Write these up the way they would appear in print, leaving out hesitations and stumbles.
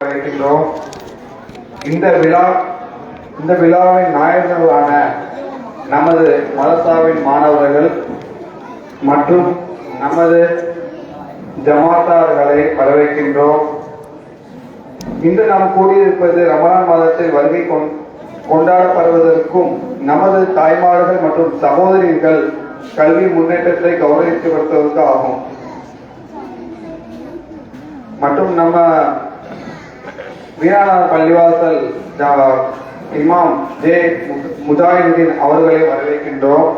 அழைக்கின்றோம். இந்த விழாவின் நாயகர்களான நமது மதரசாவின் மாணவர்கள் மற்றும் நமது ஜமாத்தார்களை வரவேற்கின்றோம். இன்று நாம் கூடியிருப்பது ரமலான் மாதத்தில் வருகை கொண்டாடப்படுவதற்கும் நமது தாய்மார்கள் மற்றும் சகோதரிகள் கல்வி முன்னேற்றத்தை கௌரவிக்கப்படுவதற்கு ஆகும். மற்றும் நம்ம வீராணார் பள்ளிவாசல் இமாம் ஜே முஜாஹிதீன் அவர்களை வரவேற்கின்றோம்.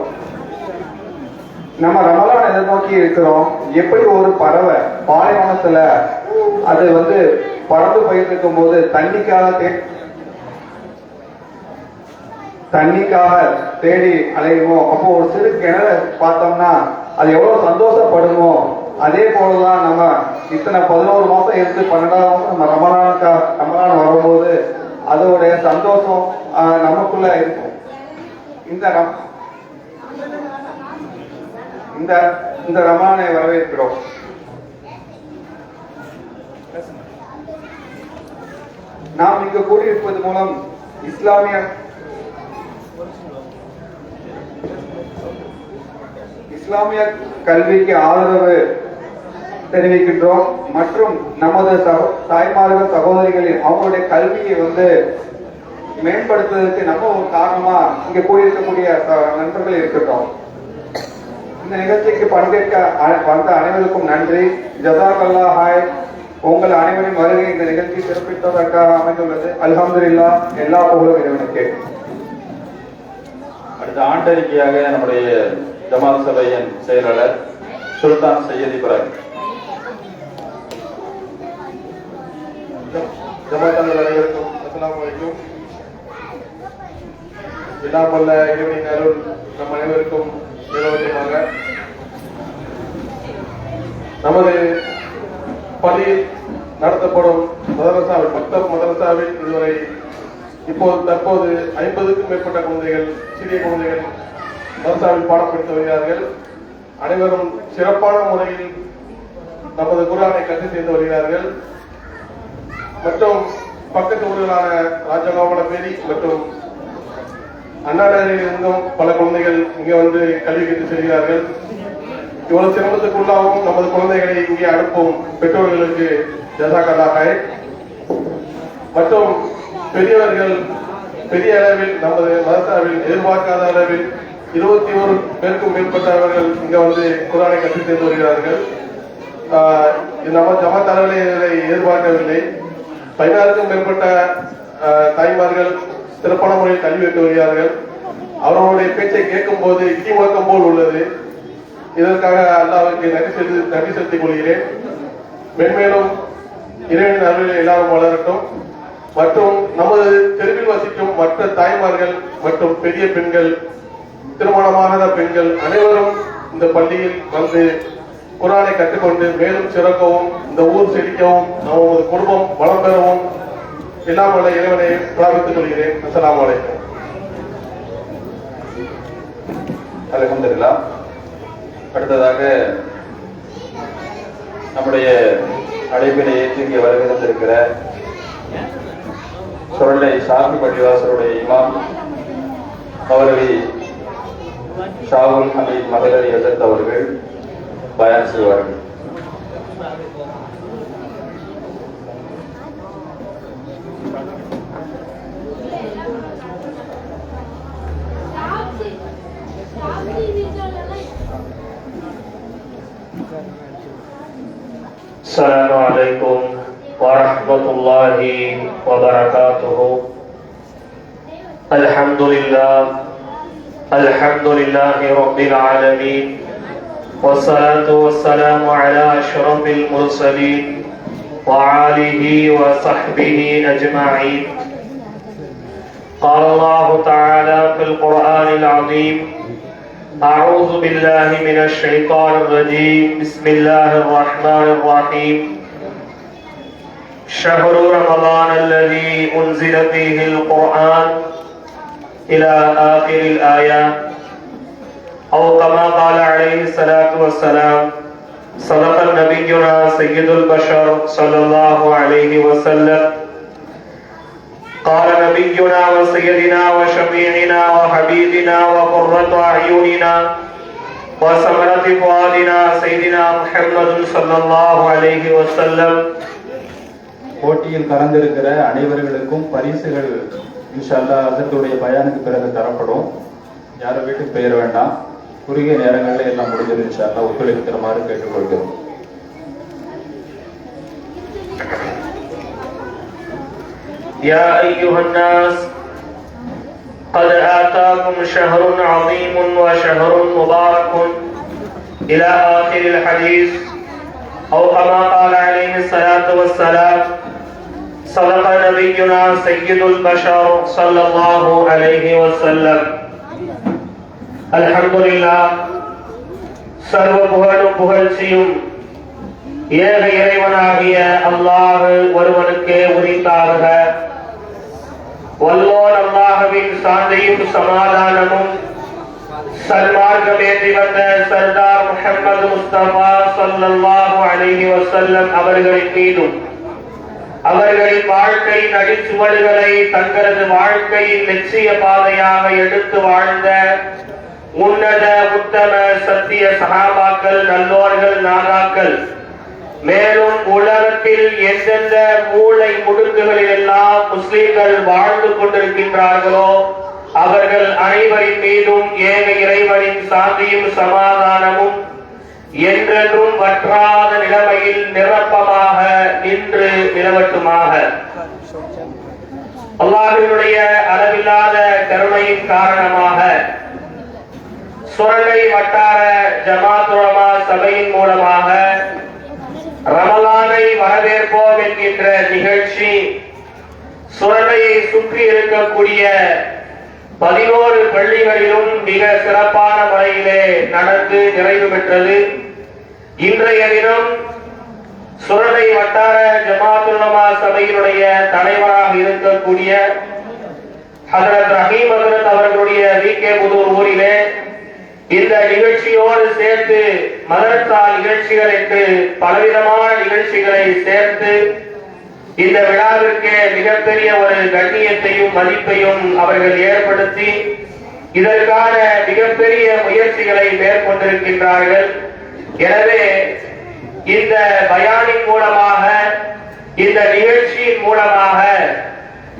நம்ம ரமலான் எதிர்நோக்கி இருக்கிறோம். எப்படி ஒரு பறவை பாலைவனத்துல அது பறந்து போயிட்டு இருக்கும் போது தண்ணிக்காக தேடி அலையுமோ, அப்போ ஒரு சிறு கிணறு பார்த்தோம்னா அது எவ்வளவு சந்தோஷப்படுமோ, அதே போலதான் நம்ம இத்தனை 11 மாசம் இருந்து 12ஆம் மாசம் நம்ம ரமலான் வரும்போது அதோடைய சந்தோஷம் நமக்குள்ள இருக்கும். இந்த ரமலானை வரவேற்கிறோம். நாம் இங்கு கூடியிருப்பது மூலம் இஸ்லாமிய கல்விக்கு ஆதரவு தெரிவிக்கின்றோம். மற்றும் நமது தாய்மார்கள் சகோதரிகளின் அவங்களுடைய கல்வியை மேம்படுத்துவதற்கு நம்ம ஒரு காரணமா இங்க கூடியிருக்கக்கூடிய நண்பர்கள் இருக்கட்டும். இந்த நிகழ்ச்சிக்கு பங்கேற்க வந்த அனைவருக்கும் நன்றி. ஜஸாக்கல்லாஹ் ஹாய். உங்கள் அனைவரின் வருகை இந்த நிகழ்ச்சி சிறப்பித்ததற்காக அமைந்துள்ளது. அல்ஹம்துலில்லாஹ். எல்லா புகழும் இறைவனுக்கே. அடுத்த ஆண்டறிக்கையாக நம்முடைய ஜமாத் சபையின் செயலாளர் சுல்தான் சையத் இப்ராஹிம். ஜமாத்தாளர்கள் அனைவருக்கும் அஸ்ஸலாமு அலைக்கும். எல்லாம் வல்ல இறைவனின் அருள் நம் அனைவருக்கும் நிலவட்டமாக. நமது பள்ளியில் நடத்தப்படும் மதரசாவில் இதுவரை தற்போது 50க்கும் மேற்பட்ட குழந்தைகள், சிறிய குழந்தைகள் மதரசாவில் பாடப்படுத்தி வருகிறார்கள். அனைவரும் சிறப்பான முறையில் நமது குர்ஆனை கற்றுத் தேர்ந்து வருகிறார்கள். மற்றும் பக்கத்து ஊர்களான ராஜகோபாலபேரி மற்றும் அண்ணாநகரில் இருந்தும் பல குழந்தைகள் இங்கே கல்வி கற்று செல்கிறார்கள். இவ்வளவு சிரமத்துக்குள்ளாகவும் நமது குழந்தைகளை இங்கே அனுப்பும் பெற்றோர்களுக்கு ஜஸாக்கல்லாஹ் ஹைர். மற்றும் பெரியவர்கள் பெரிய அளவில் நமது மதரசாவில் எதிர்பார்க்காத அளவில் 21 பேருக்கும் மேற்பட்டவர்கள் இங்க குர்ஆனை கற்றுத் தேர்ந்து வருகிறார்கள். நம்ம ஜமாத்தாளர்களே இதை எதிர்பார்க்கவில்லை. 16க்கும் மேற்பட்ட தாய்மார்கள் சிறப்பான முறையில் கல்வி பெற்று வருகிறார்கள். அவர்களுடைய பேச்சை கேட்கும் போது இடி முழக்கம் போல் உள்ளது. இதற்காக அல்லாஹ்வுக்கு நன்றி செலுத்திக் கொள்கிறேன். மென்மேலும் இறைவனின் அருளில் எல்லாரும் வளரட்டும். மற்றும் நமது தெருவில் வசிக்கும் மற்ற தாய்மார்கள் மற்றும் பெரிய பெண்கள், திருமணமாகாத பெண்கள் அனைவரும் இந்த பள்ளியில் குர்ஆனை கற்றுக்கொண்டு மேலும் சிறக்கவும், இந்த ஊர் செழிக்கவும், நமது குடும்பம் வளம் பெறவும் எல்லாம் வல்ல இறைவனை பிரார்த்தித்துக் கொள்கிறேன். அஸ்ஸலாமு அலைக்கும். அல்ஹம்துலில்லாஹ். அடுத்ததாக நம்முடைய அழைப்பினை ஏற்று இங்கே வருகை தந்திருக்கிற சுரண்டை ஷாஃபி பள்ளிவாசலுடைய இமாம் மௌலவி ஷாவுல் ஹமீத் மதலி ஹஜரத் அவர்கள் பயான் செய்வார்கள். السلام عليكم ورحمة الله وبركاته. الحمد لله رب العالمين، والصلاة والسلام على أشرف المرسلين وآله وصحبه أجمعين. قال الله تعالى في القرآن العظيم: أعوذ بالله من الشيطان الرجيم. بسم الله الرحمن الرحيم. شهر رمضان الذي أنزل فيه القرآن إلى آخر الآيات، أو كما قال عليه الصلاة والسلام: صدق نبينا سيد البشر صلى الله عليه وسلم. قال نبينا وسيدنا وشفيعنا وحبيبنا وقرة أعيننا وثمرة فؤادنا سيدنا محمد صلى الله عليه وسلم. போட்டியில் கலந்திருக்கிற அனைவர்களுக்கும் பரிசுகள் இன்ஷா அல்லாஹ் அதற்குடைய பயானுக்கு பிறகு தரப்படும். யாரும் வீட்டுக்கு பெயர வேண்டாம். குறுகிய நேரங்களில் எல்லாம் முடிஞ்சது. இன்ஷா அல்லாஹ் ஒத்துழைப்பு தருமாறு கேட்டுக்கொள்கிறோம். يا أيها الناس قد آتاكم شهر عظيم وشهر مبارك إلى آخر الحديث أو كما قال عليه الصلاة والسلام. صدق نبينا سيد البشر صلى الله عليه وسلم. الحمد لله. சர்வ புகழும் புகழ்ச்சியும் ஏக இறைவனாகிய அல்லாஹ் ஒருவனுக்கே உரித்தாக. வல்லோன் அல்லாஹ்வின் சாந்தியும் சமாதானமும் சன்மார்க்கமேந்தி வந்த சர்தார் முஹம்மது முஸ்தபா ஸல்லல்லாஹு அலைஹி வஸல்லம் அவர்களின் மீதும் அவர்களின் வாழ்க்கையின் அடிச்சுவடுகளை தங்களது வாழ்க்கையின் லட்சிய பாதையாக எடுத்து வாழ்ந்த உன்னத உத்தம சத்திய சஹாபாக்கள், நல்லோர்கள், நாதாக்கள், மேலும் உலகத்தில் எந்தெந்த மூளை முடுக்குகளில் எல்லாம் முஸ்லிம்கள் வாழ்ந்து கொண்டிருக்கின்றார்களோ அவர்கள் அனைவரின் மீதும் ஏக இறைவனின் சாந்தியும் சமாதானமும் என்றென்றும் வற்றாத நிலைமையில் நிரப்பமாக நின்று நிலவட்டுமாக. அல்லாஹ்வினுடைய அளவில்லாத கருணையின் காரணமாக சுரண்டை வட்டார ஜமாத் உலமா சபையின் மூலமாக ரமலானை வரவேற்போம் என்கின்ற நிகழ்ச்சி சுரண்டையை சுற்றி இருக்கக்கூடிய 11 பள்ளிகளிலும் மிக சிறப்பான முறையிலே நடந்து நிறைவு பெற்றது. இன்றைய தினம் சுரண்டை வட்டார ஜமாத் உலமா சபையினுடைய தலைவராக இருக்கக்கூடிய ஹஜ்ரத் ரஹீம் ஹஜ்ரத் அவர்களுடைய வீக்கே புதூர் ஊரிலே இந்த நிகழ்ச்சியோடு சேர்த்து மதரசா நிகழ்ச்சிகள் என்று பலவிதமான நிகழ்ச்சிகளை சேர்த்து இந்த விழாவிற்கு மிகப்பெரிய ஒரு கண்ணியத்தையும் மதிப்பையும் அவர்கள் ஏற்படுத்தி இதற்கான மிகப்பெரிய முயற்சிகளை மேற்கொண்டிருக்கின்றார்கள். எனவே இந்த பயானின் மூலமாக, இந்த நிகழ்ச்சியின் மூலமாக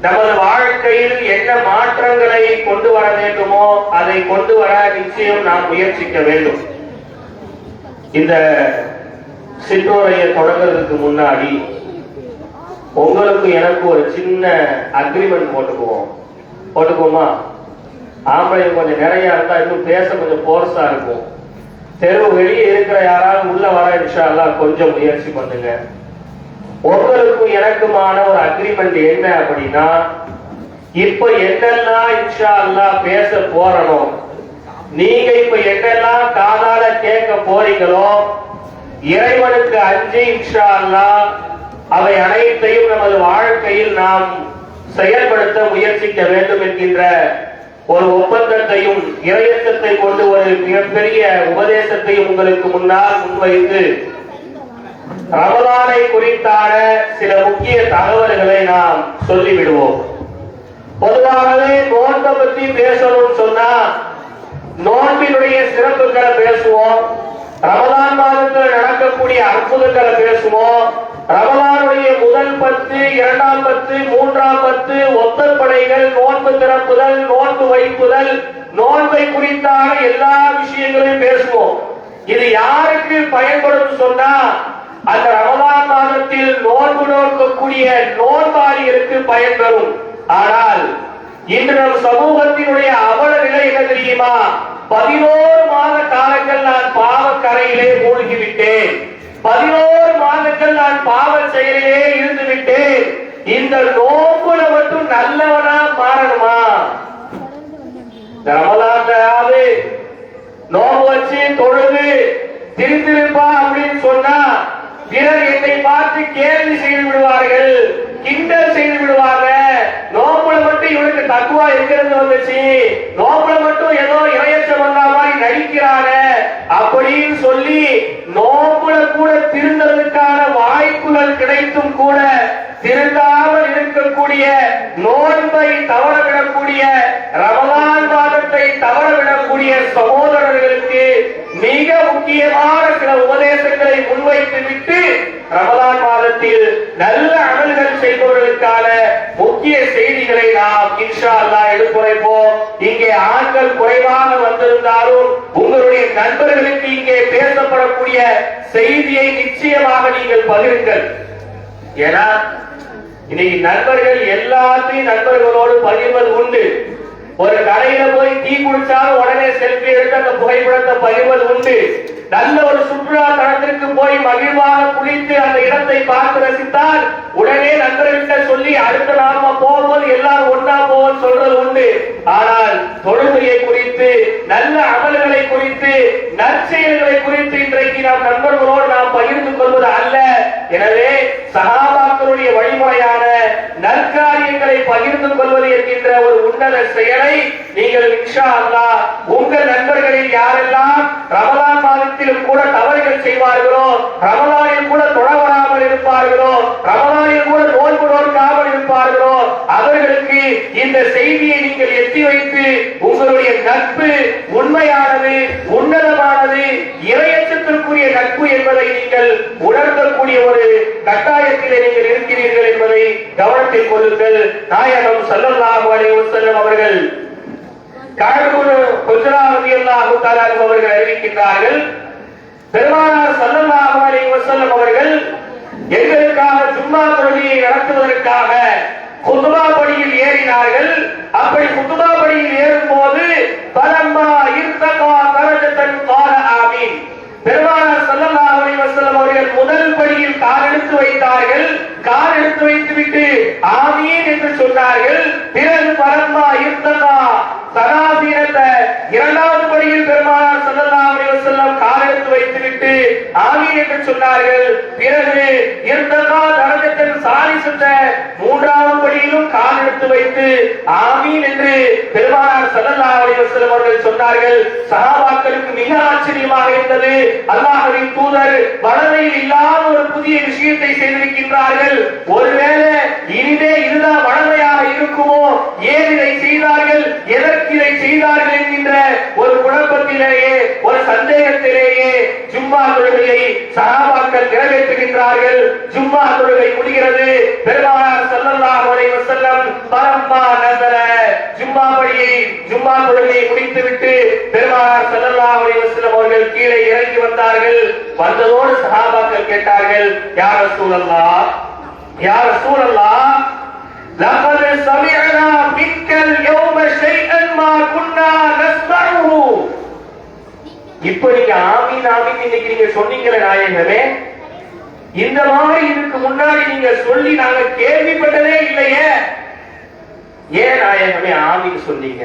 நமது வாழ்க்கையில் என்ன மாற்றங்களை கொண்டு வர வேண்டுமோ அதை கொண்டு வர நிச்சயம் நாம் முயற்சிக்க வேண்டும். இந்த சிற்றோரையை தொடங்குறதுக்கு முன்னாடி உங்களுக்கு எனக்கு ஒரு சின்ன அக்ரிமெண்ட் போட்டுக்குவோமா? ஆம்பளை கொஞ்சம் நிறைய இருந்தா இன்னும் பேச கொஞ்சம் போர்ஸா இருக்கும். தெருவு வெளியே இருக்கிற யாராவது உள்ள வர இன்ஷா அல்லாஹ் கொஞ்சம் முயற்சி பண்ணுங்க. உங்களுக்கும் எனக்குமான ஒரு அக்ரிமெண்ட் என்ன அப்படின்னா, இப்ப என்னெல்லாம் இன்ஷா அல்லாஹ் பேச போறனோ, நீங்க இப்ப என்னெல்லாம் காதால கேட்க போறீங்களோ, இறைவனுக்கு அஞ்சி இன்ஷா அல்லாஹ் அவை அனைத்தையும் நமது வாழ்க்கையில் நாம் செயல்படுத்த முயற்சிக்க வேண்டும் என்கின்ற ஒரு ஒப்பந்தத்தையும் இறையச்சத்தை கொண்டு ஒரு மிகப்பெரிய உபதேசத்தையும் உங்களுக்கு முன்னால் முன்வைத்து ரமலானை குறித்தான சில முக்கிய தகவல்களை நாம் சொல்லிவிடுவோம். பொதுவாகவே நோன்பை பற்றி பேசணும்னு சொன்னா நோன்பினுடைய சிறப்புகளை பேசுவோம், ரமலான் மாதத்தில் நடக்கக்கூடிய அற்புதங்களை பேசுவோம், ரமலானுடைய முதல் 10, 2ஆம் 10, 3ஆம் 10, ஒத்தற்படைகள், நோன்பு திறப்புதல், நோன்பு வைப்புதல், நோன்பை குறித்தான எல்லா விஷயங்களையும் பேசுவோம். இது யாருக்கு பயன்படும் சொன்னா, அந்த ரமலான் மாதத்தில் நோன்பு நோக்கக்கூடிய நோன்பாளிகளுக்கு பயன்பெறும். ஆனால் இன்று நம் சமூகத்தினுடைய அவல நிலை என்ன தெரியுமா? 11 மாத காலங்கள் நான் பாவக்கரையிலே மூழ்கிவிட்டேன், 11 மாதங்கள் நான் பாவ செயலிலே இருந்து விட்டேன், இந்த நோன்புல மட்டும் நல்லவனா மாறணுமா? ரமலானாவது நோன்பு வச்சு தொழுது திருந்திருப்பா அப்படின்னு சொன்னா பிறர் என்னை பார்த்து கேள்வி செய்து விடுவார்கள், கிண்டல் செய்து விடுவாங்க. நோம்புல மட்டும் இவனுக்கு தக்குவா எங்கிருந்து வந்துச்சு, நோம்புல மட்டும் ஏதோ இறையச்சம் வந்தா மாதிரி நடிக்கிறாங்க அப்படின்னு சொல்லி நோம்புல கூட திருந்ததற்கான வாய்ப்புகள் கிடைத்தும் கூட திருந்தாமல் இருக்கக்கூடிய, நோன்பை தவறவிடக்கூடிய, ரமலான் மாதத்தை தவறவிடக்கூடிய சகோதரர்களுக்கு மிக முக்கியமான சில உபதேசங்களை முன்வைத்து விட்டு ரமலான் மாதத்தில் நல்ல அமல்கள் செய்பவர்களுக்கான முக்கிய செய்திகளை நாம் இன்ஷா அல்லாஹ் எடுத்துரைப்போம். இங்கே ஆண்கள் குறைவாக வந்திருந்தாலும் உங்களுடைய நண்பர்களுக்கு இங்கே பேசப்படக்கூடிய செய்தியை நிச்சயமாக நீங்கள் பகிருங்கள். ஏன்னா இன்னைக்கு நண்பர்கள் எல்லாத்தையும் நண்பர்களோடு பகிர்வது உண்டு. ஒரு கடையில போய் டீ குடிச்சாலும் உடனே செல்ஃபி எடுத்து அந்த புகைப்படத்தை பகிர்வது உண்டு. நல்ல ஒரு சுற்றுலா தலத்திற்கு போய் மகிழ்வாக குளித்து அந்த இடத்தை பார்த்து ரசித்தால் உடனே நண்பர்கிட்ட சொல்லி அடுத்த நாம போகும்போது எல்லாரும் ஒன்னா போவோம் சொல்றது உண்டு. ஆனால் தொழுகையை குறித்து, நல்ல அமல்களை குறித்து, நற்செயல்களை குறித்து இன்றைக்கு நாம் நண்பர்களோடு நாம் பகிர்ந்து கொள்வது அல்ல. எனவே சஹாபாக்களுடைய வழிமுறையான நற்காரியங்களை பகிர்ந்து கொள்வது என்கின்ற ஒரு உன்னத செயலை நீங்கள் இன்ஷா அல்லாஹ் உங்கள் நண்பர்களில் யாரெல்லாம் ரமலான் மாதத்திலும் கூட தவறுகள் செய்வார்களோ, ரமலானில் கூட தொழ வராமல் இருப்பார்களோ, ரமலானில் கூட நோன்பு நோக்காமல் இருப்பார்களோ, அவர்களுக்கு இந்த செய்தியை நீங்கள் எத்தி வைத்து உங்களுடைய நட்பு உண்மையானது, உன்னதமானது, இறையச்சத்திற்குரிய நட்பு என்பதை நீங்கள் உணர்த்தக்கூடிய ஒரு கட்டாயத்திலே நீங்கள் இருக்கிறீர்கள் என்பதை கவனத்தில் கொள்ளுங்கள். நாயகம் ஸல்லல்லாஹு அலைஹி வஸல்லம் அவர்கள் அவர்கள் அறிவிக்கின்றார்கள், பெருமானார் ஸல்லல்லாஹு அலைஹி வஸல்லம் அவர்கள் எங்களுக்காக ஜும்மா தொழுகையை நடத்துவதற்காக குத்பா படியில் ஏறினார்கள். அப்படி குத்பா படியில் ஏறும் போது பலம்மா இர்தகா தரஜத்தன் கால ஆமீன். பெருமானார் ஸல்லல்லாஹு அலைஹி வஸல்லம் அவர்கள் முதல் படியில் கால் எடுத்து வைத்தார்கள். கால் எடுத்து வைத்துவிட்டு ஆமீன் என்று சொன்னார்கள். பிறகு பலம்மா இர்தகா சனாதீனத்தை இரண்டாவது படியில் பெருமானார் ஸல்லல்லாஹு அலைஹி வஸல்லம் கால் எடுத்து வைத்துவிட்டு ஆமீன் என்று சொன்னார்கள். பிறகு இர்தகா தரஜத்தன் சாலிசத்தை மூன்றாவது படியிலும் கால் எடுத்து வைத்து ஆமீன் என்று பெருமானார் ஸல்லல்லாஹு அலைஹி வஸல்லம் அவர்கள் சொன்னார்கள். சஹாபாக்களுக்கு மிக ஆச்சரியமாக இருந்தது. அல்லாஹ்வின் தூதர் வளமையில் இல்லாத ஒரு புதிய விஷயத்தை செய்திருக்கின்றார்கள். ஒருவேளை இனிமே இதுதான் வளமையாக இருக்குமோ, ஏன் இதை செய்தார்கள், எதற்கு இதை செய்தார்கள் என்கின்ற ஒரு குழப்பத்திலேயே, ஒரு சந்தேகத்திலேயே ஜும்மா தொழுகையை சஹாபாக்கள் நிறைவேற்றுகின்றார்கள். ஜும்மா தொழுகை முடிகிறது. பெருமானார் ஸல்லல்லாஹு அலைஹி வஸல்லம் பரம்மா நஸர ஜும்மா தொழுகையை முடித்துவிட்டு பெருமானார் ஸல்லல்லாஹு அலைஹி வஸல்லம் அவர்கள் கீழே இறங்கி வந்தார்கள். வந்ததோடு சஹாபாக்கள் கேட்டார்கள், யா ரசூலல்லாஹ், யா ரசூலல்லாஹ், லகத் சமிஅனா மின்கல் யௌம ஷைஅன் மா குன்னா நஸ்மஉஹு. இப்போ நீங்க ஆமீன் ஆமீன் இன்னைக்கு நீங்க சொன்னீங்களே நாயகமே, இந்த மாதிரி இதுக்கு முன்னாடி நீங்க சொல்லி நாங்க கேள்விப்பட்டதே இல்லையே. ஏன் நாயகமே ஆமீன் சொன்னீங்க,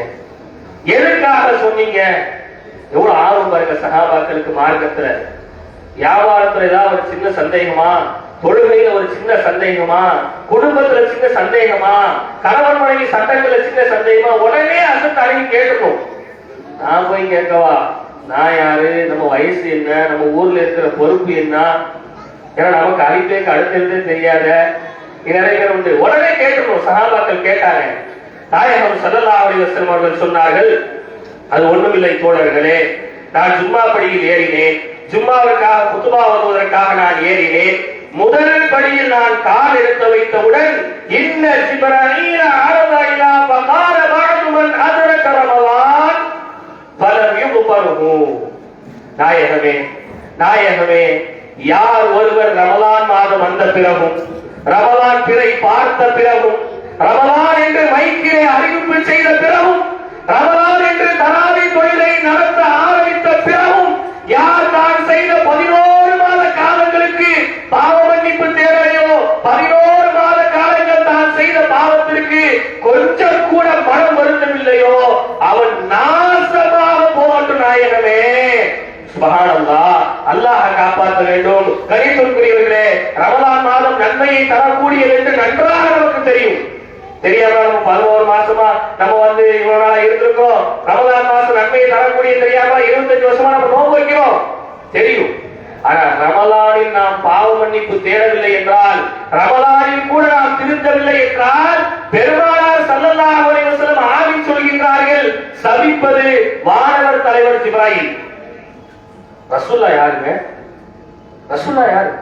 எதற்காக சொன்னீங்க? எவ்வளவு ஆர்வம் பாருங்க சஹாபாக்களுக்கு. மார்க்கத்துல, வியாபாரத்துல ஏதாவது ஒரு சின்ன சந்தேகமா, தொழுகையில ஒரு சின்ன சந்தேகமா, குடும்பத்துல சின்ன சந்தேகமா, கணவன் மனைவி சட்டங்கள்ல சின்ன சந்தேகமா, உடனே அசத்து அறிவி கேட்கணும். நான் போய் கேட்கவா, நான் யாரு, நம்ம வயசு என்ன, நம்ம ஊர்ல இருக்கிற பொறுப்பு என்ன, ஏன்னா நமக்கு அழிப்பேக்கு அடுத்தது தெரியாத நிறைய பேர் உண்டு. உடனே கேட்கணும். சஹாபாக்கள் கேட்டாங்க. நாயகம் ஸல்லல்லாஹு அலைஹி வஸல்லம் அவர்கள் சொன்னார்கள், அது ஒண்ணுமில்லை தோழர்களே, நான் ஜும்மா படியில் ஏறினேன். ஜும்மாவுக்காக குத்பா ஓதுவதற்காக நான் ஏறினேன். முதல் படியில் நான் கால் எடுத்து வைத்தவுடன் இன்ன ஜிப்ரீல அரத இலா ஃபகார பஅது மன் அத்ரக ரமலான் ஃபலம் யுக்பருஹு. நாயகமே, நாயகமே, யார் ஒருவர் ரமலான் மாதம் வந்த பிறகும், ரமலான் பிறை பார்த்த பிறகும், ரமலான் என்று மைக்கிலே அறிவிப்பு செய்த பிறகும், ரமலான் என்று தராவி தொழிலை நடத்த ஆரம்பித்த பிறகும், யார் தான் செய்த 11 மாத காலங்களுக்கு பாவ மன்னிப்பு தேவையோ, 11 மாத காலங்கள் தான் செய்த பாவத்திற்கு கொஞ்சம் கூட மனம் வருந்தவில்லையோ, அவன் நாசமாக போகட்டும். நாயகமே, சுப்ஹானல்லாஹ், அல்லாஹ் காப்பாற்ற வேண்டும். கணிதத்திற்குரியவர்களே, ரமலான் மாதம் நன்மையை தரக்கூடியது என்று நன்றாக நமக்கு தெரியும். தெரியாம நம்ம 11 மாசமா நம்ம இவ்வளவு நாளா இருந்திருக்கோம். ரமலான் மாசம் நன்மையை தரக்கூடிய தெரியாம 25 வருஷமா நம்ம நோன்பு வைக்கிறோம் தெரியும். ஆனால் ரமலானில் நாம் பாவ மன்னிப்பு தேடவில்லை என்றால், ரமலானில் கூட நாம் திருந்தவில்லை என்றால், பெருமானார் ஸல்லல்லாஹு அலைஹி வஸல்லம் ஆமீன் சொல்கின்றார்கள். சபிப்பது வானவர் தலைவர் ஜிப்ராயில். ரசூலுல்லாஹ் யாருங்க? ரசூலுல்லாஹ் யாரு?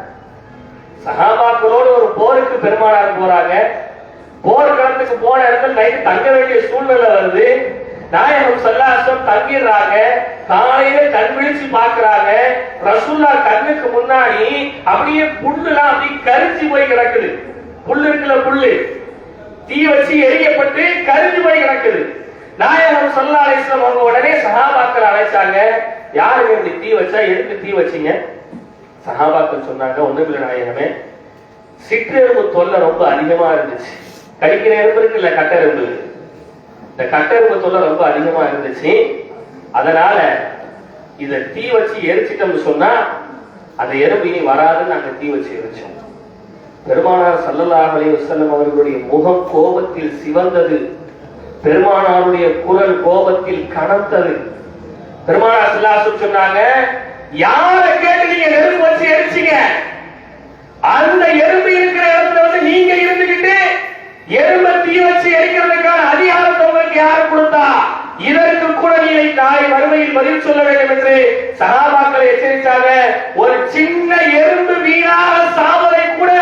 சஹாபாக்களோடு ஒரு போருக்கு பெருமானார் போறாங்க. போர்க்களத்துக்கு போன இடத்துல நைட்டு தங்க வேண்டிய சூழ்நிலை வருது. நாயகம் ஸல்லல்லாஹு அலைஹி வஸல்லம் தங்கிடுறாங்க. காலையில கண் விழிச்சு பாக்குறாங்க. ரசூலுல்லாஹ் கண்ணுக்கு முன்னாடி அப்படியே புல்லுலாம் அப்படியே கரிஞ்சு போய் கிடக்குது. புல்லு இருக்குல்ல, புல்லு தீ வச்சு எரியப்பட்டு கரிஞ்சு போய் கிடக்குது. நாயகம் ஸல்லல்லாஹு அலைஹி வஸல்லம் அவங்க உடனே சஹாபாக்கள் அழைச்சாங்க. யாருங்க இப்படி தீ வச்சா? எதுக்கு தீ வச்சீங்க? சஹாபாக்கள் சொன்னாங்க, ஒண்ணுமில்லை நாயகமே, சிற்றெரும்பு தொல்லை ரொம்ப அதிகமா இருந்துச்சு. கடிக்கிற எறும்பு இருக்குல்ல, கட்டெரும்பு, இந்த கட்டெரும்பு தொல்லை ரொம்ப அதிகமா இருந்துச்சு. அதனால இத தீ வச்சு எரிச்சிட்டோம்னு சொன்னா அந்த எறும்பு இனி வராதுன்னு நாங்க தீ வச்சு எரிச்சோம். பெருமானார் ஸல்லல்லாஹு அலைஹி வஸல்லம் அவர்களுடைய முகம் கோபத்தில் சிவந்தது. பெருமானாருடைய குரல் கோபத்தில் கனத்தது. பெருமானார் ஸல்லல்லாஹு அலைஹி வஸல்லம் சொன்னாங்க, யார கேட்டு நீங்க நெருப்பு வச்சு எரிச்சீங்க? அந்த எறும்பு இருக்கிற இடத்துல வந்து நீங்க இருந்துகிட்டு எறும்பை தீ வச்சு எரிக்கிறதுக்கான அதிகாரத்தை உங்களுக்கு யாரு கொடுத்தா? இதற்கு கூட நீ நாளை மறுமையில் பதில் சொல்ல வேண்டும் என்று சஹாபாக்களை எச்சரித்தாங்க. ஒரு சின்ன எறும்பு வீணாக சாவதை கூட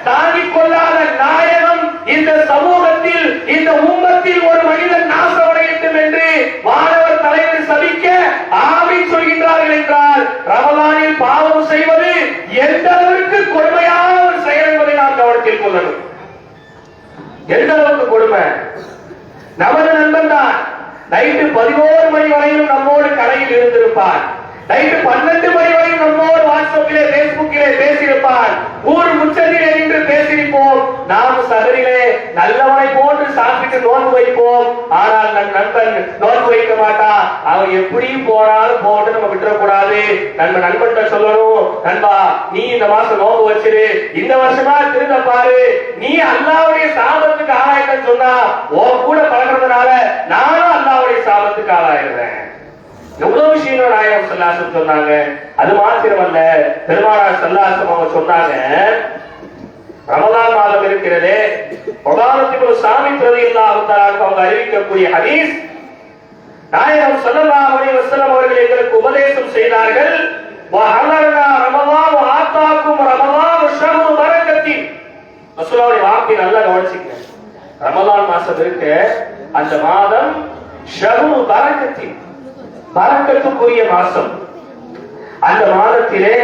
தாங்கிக் கொள்ளாத நாயகம் இந்த சமூகத்தில், இந்த உம்மத்தில் ஒரு மனிதன் நாசமடையட்டும் என்று வானவர் தலைவர் சபிக்க ஆமீன் சொல்கின்றார்கள் என்றால், ரமலானில் பாவம் செய்வது எந்த அளவிற்கு கொடுமையான ஒரு செயல் என்பதை நாம் கவனத்தில் கொள்ளணும். எந்த அளவுக்கு கொடுமை! நமது நண்பன் தான் நைட்டு 11 மணி வரையிலும் நம்மோடு கடையில் இருந்திருப்பான். நைட்டு 12 மணி வரையும் நம்மோடு வாட்ஸ்அப்பிலே, பேஸ்புக்கிலே பேசியிருப்பான். ஊர் உச்சத்திலே நின்று பேசியிருப்போம். நாம் சகரிலே நல்லவனை போன்று சாப்பிட்டு நோன்பு வைப்போம். ஆனால் நம் நண்பன் நோன்பு வைக்க மாட்டான். அவன் எப்படியும் போனாலும் போட்டு நம்ம விட்டுறக்கூடாது. நம்ம நண்பன்கிட்ட சொல்லணும், நண்பா நீ இந்த மாசம் நோன்பு வச்சிரு, இந்த வருஷமா திருந்த பாரு, நீ அல்லாஹ்வுடைய சாபத்துக்கு ஆளாயிட்டன்னு சொன்னா உன் கூட பழகிறதுனால நானும் அல்லாஹ்வுடைய சாபத்துக்கு ஆளாயிடுறேன். எவ்வளவு விஷயங்கள் நாயகம் ஸல்லல்லாஹு அலைஹி வஸல்லம் சொன்னாங்க. அது மாத்திரமல்ல, பெருமானார் ஸல்லல்லாஹு அலைஹி வஸல்லம் அவங்க சொன்னாங்க, ரமலான் மாதம் இருக்கிறதே, உதாரணத்துக்கு சாமித் ரலியல்லாஹு தஆலா அவங்க அறிவிக்கக்கூடிய ஹதீஸ், நாயகம் ஸல்லல்லாஹு அலைஹி வஸல்லம் அவர்கள் எங்களுக்கு உபதேசம் செய்தார்கள். வஹலனா ரமலான் வஆதாக்கும் ரமலான் ஷஹ்ரு பரக்கத்தின். ரசூலுல்லாஹ்வுடைய வார்த்தை நல்லா கவனிச்சுக்கங்க. ரமலான் மாசம் இருக்கு, அந்த மாதம் ஷஹ்ரு பரக்கத்தின், பரக்கத்துக்குரிய மாசம். அந்த மாதத்திலே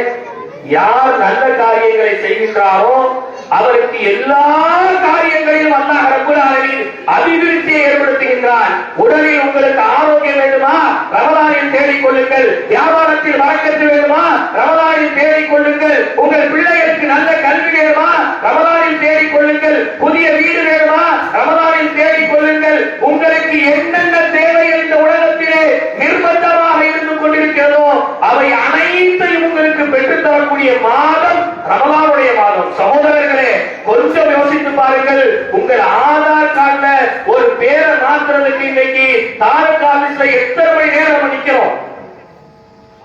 யார் நல்ல காரியங்களை செய்கின்றாரோ அவருக்கு எல்லா காரியங்களிலும் அல்லாஹ் ரப்பல் ஆலமீன் அபிவிருத்தியை ஏற்படுத்துகின்றான். உடலில் உங்களுக்கு ஆரோக்கியம் வேண்டுமா? ரமலானில் தேடிக் கொள்ளுங்கள். வியாபாரத்தில் பரக்கத்து வேண்டுமா? ரமலானில் தேடிக் கொள்ளுங்கள். உங்கள் பிள்ளைகளுக்கு நல்ல கல்வி வேண்டுமா? ரமலானில் தேடிக் கொள்ளுங்கள். புதிய வீடு வேண்டுமா? ரமலானில் தேடிக் கொள்ளுங்கள். உங்களுக்கு என்னென்ன தேவைகள் இந்த உலகத்திலே நிர்பந்தமாக இருந்து கொண்டிருக்கிறதோ அவை அனைத்தையும் உங்களுக்கு பெற்றுத் தரக்கூடிய மாதம் ரமலானுடைய மாதம். சகோதரர்களே, கொஞ்சம் யோசித்து பாருங்கள். உங்கள் ஆதார் கார்டுல ஒரு பேரை மாற்றுறதுக்கு இன்னைக்கு தாலுகா ஆபீஸ்ல எத்தனை மணி நேரம் நம்ம நிக்கிறோம்?